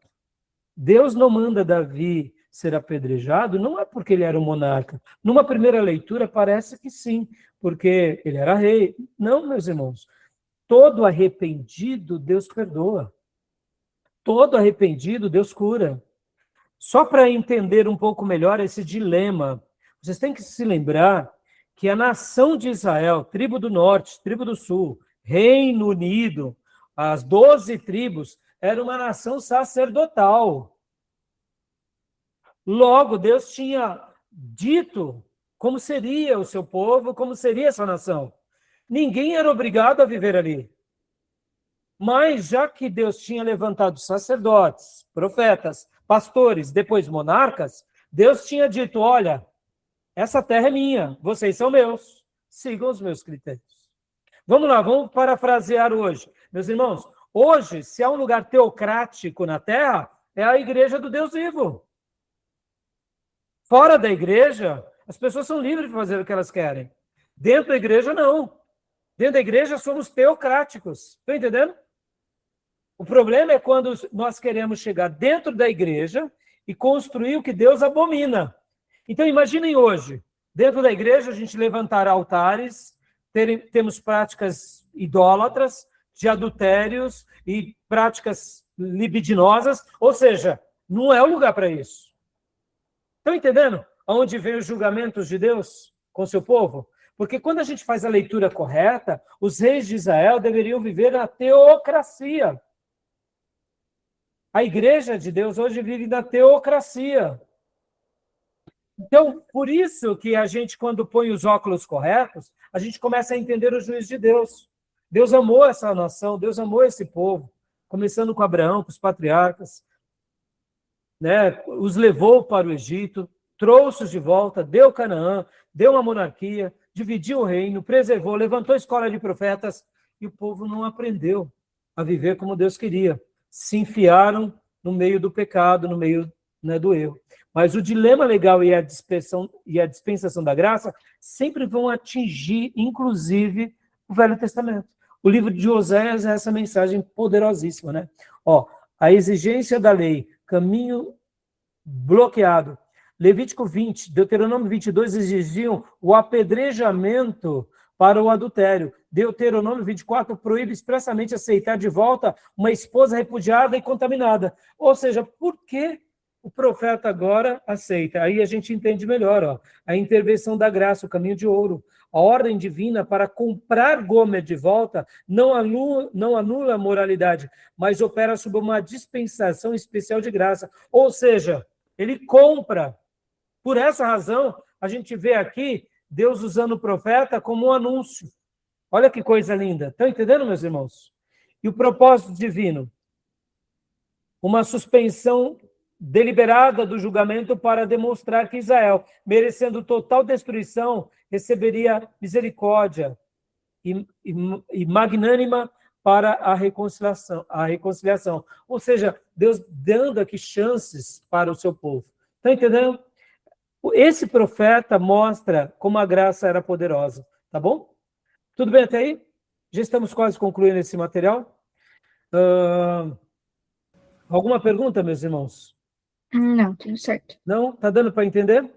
S1: Deus não manda Davi ser apedrejado, não é porque ele era um monarca. Numa primeira leitura parece que sim, porque ele era rei. Não, meus irmãos. Todo arrependido, Deus perdoa. Todo arrependido, Deus cura. Só para entender um pouco melhor esse dilema, vocês têm que se lembrar que a nação de Israel, tribo do norte, tribo do sul, Reino Unido, as 12 tribos, era uma nação sacerdotal. Logo, Deus tinha dito como seria o seu povo, como seria essa nação. Ninguém era obrigado a viver ali. Mas, já que Deus tinha levantado sacerdotes, profetas, pastores, depois monarcas, Deus tinha dito, olha, essa terra é minha, vocês são meus, sigam os meus critérios. Vamos lá, vamos parafrasear hoje. Meus irmãos, hoje, se há um lugar teocrático na terra, é a igreja do Deus vivo. Fora da igreja, as pessoas são livres de fazer o que elas querem. Dentro da igreja, não. Dentro da igreja, somos teocráticos. Estão entendendo? O problema é quando nós queremos chegar dentro da igreja e construir o que Deus abomina. Então, imaginem hoje, dentro da igreja, a gente levantar altares, temos práticas idólatras, de adultérios e práticas libidinosas, ou seja, não é o lugar para isso. Estão entendendo aonde vem os julgamentos de Deus com seu povo? Porque quando a gente faz a leitura correta, os reis de Israel deveriam viver na teocracia. A igreja de Deus hoje vive na teocracia. Então, por isso que a gente, quando põe os óculos corretos, a gente começa a entender o juízo de Deus. Deus amou essa nação, Deus amou esse povo, começando com Abraão, com os patriarcas, né? Os levou para o Egito, trouxe-os de volta, deu Canaã, deu uma monarquia, dividiu o reino, preservou, levantou a escola de profetas, e o povo não aprendeu a viver como Deus queria. Se enfiaram no meio do pecado, no meio, né, do erro. Mas o dilema legal e a dispensação da graça sempre vão atingir, inclusive, o Velho Testamento. O livro de Oséias é essa mensagem poderosíssima, né? Ó, a exigência da lei, caminho bloqueado. Levítico 20, Deuteronômio 22 exigiam o apedrejamento para o adultério. Deuteronômio 24 proíbe expressamente aceitar de volta uma esposa repudiada e contaminada. Ou seja, por que o profeta agora aceita? Aí a gente entende melhor, ó, a intervenção da graça, o caminho de ouro. A ordem divina para comprar Gomer de volta não anula a moralidade, mas opera sob uma dispensação especial de graça. Ou seja, ele compra. Por essa razão, a gente vê aqui Deus usando o profeta como um anúncio. Olha que coisa linda. Estão entendendo, meus irmãos? E o propósito divino? Uma suspensão deliberada do julgamento para demonstrar que Israel, merecendo total destruição, receberia misericórdia e magnânima para a reconciliação. Ou seja, Deus dando aqui chances para o seu povo. Está entendendo? Esse profeta mostra como a graça era poderosa. Tá bom? Tudo bem até aí? Já estamos quase concluindo esse material. Alguma pergunta, meus irmãos?
S4: Não, tudo certo.
S1: Não? Tá dando para entender?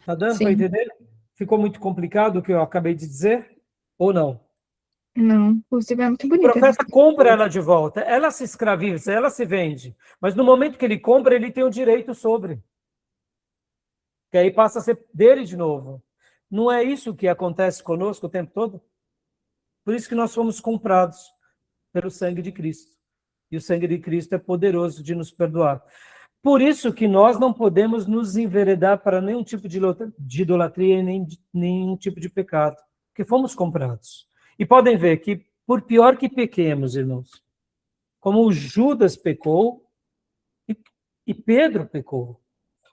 S1: Tá dando para
S4: Sim.
S1: entender? Ficou muito complicado o que eu acabei de dizer? Ou não?
S4: Não, inclusive é muito
S1: O
S4: bonita.
S1: profeta compra ela de volta. Ela se escraviza, ela se vende. Mas no momento que ele compra, ele tem o direito sobre. Que aí passa a ser dele de novo. Não é isso que acontece conosco o tempo todo? Por isso que nós fomos comprados pelo sangue de Cristo. E o sangue de Cristo é poderoso de nos perdoar. Por isso que nós não podemos nos enveredar para nenhum tipo de idolatria e nem nenhum tipo de pecado, porque fomos comprados. E podem ver que, por pior que pequemos, irmãos, como o Judas pecou e Pedro pecou.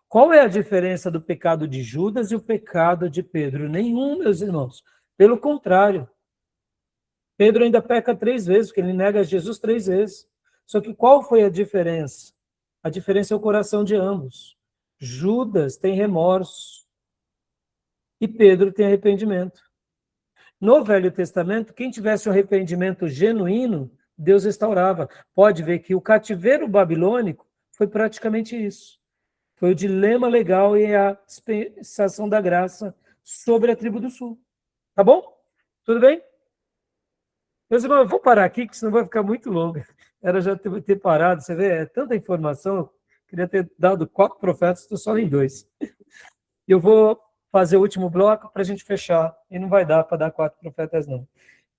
S1: Qual é a diferença do pecado de Judas e o pecado de Pedro? Nenhum, meus irmãos. Pelo contrário. Pedro ainda peca 3 vezes, porque ele nega Jesus 3 vezes. Só que qual foi a diferença? A diferença é o coração de ambos. Judas tem remorso e Pedro tem arrependimento. No Velho Testamento, quem tivesse um arrependimento genuíno, Deus restaurava. Pode ver que o cativeiro babilônico foi praticamente isso. Foi o dilema legal e a dispensação da graça sobre a tribo do sul. Tá bom? Tudo bem? Meus irmãos, eu vou parar aqui, que senão vai ficar muito longo. Era já ter parado, você vê, é tanta informação, eu queria ter dado 4 profetas, estou só em 2. Eu vou fazer o último bloco para a gente fechar, e não vai dar para dar 4 profetas, não.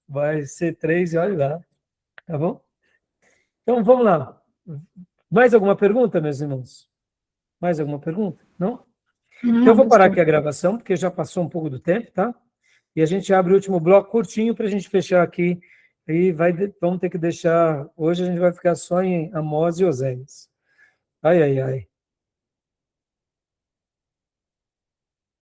S1: Vai ser 3 e olha lá, tá bom? Então, vamos lá. Mais alguma pergunta, meus irmãos? Mais alguma pergunta? Não? Então, eu vou parar aqui a gravação, porque já passou um pouco do tempo, tá? E a gente abre o último bloco curtinho para a gente fechar aqui. E vamos ter que deixar... Hoje a gente vai ficar só em Amós e Oséias. Ai, ai, ai.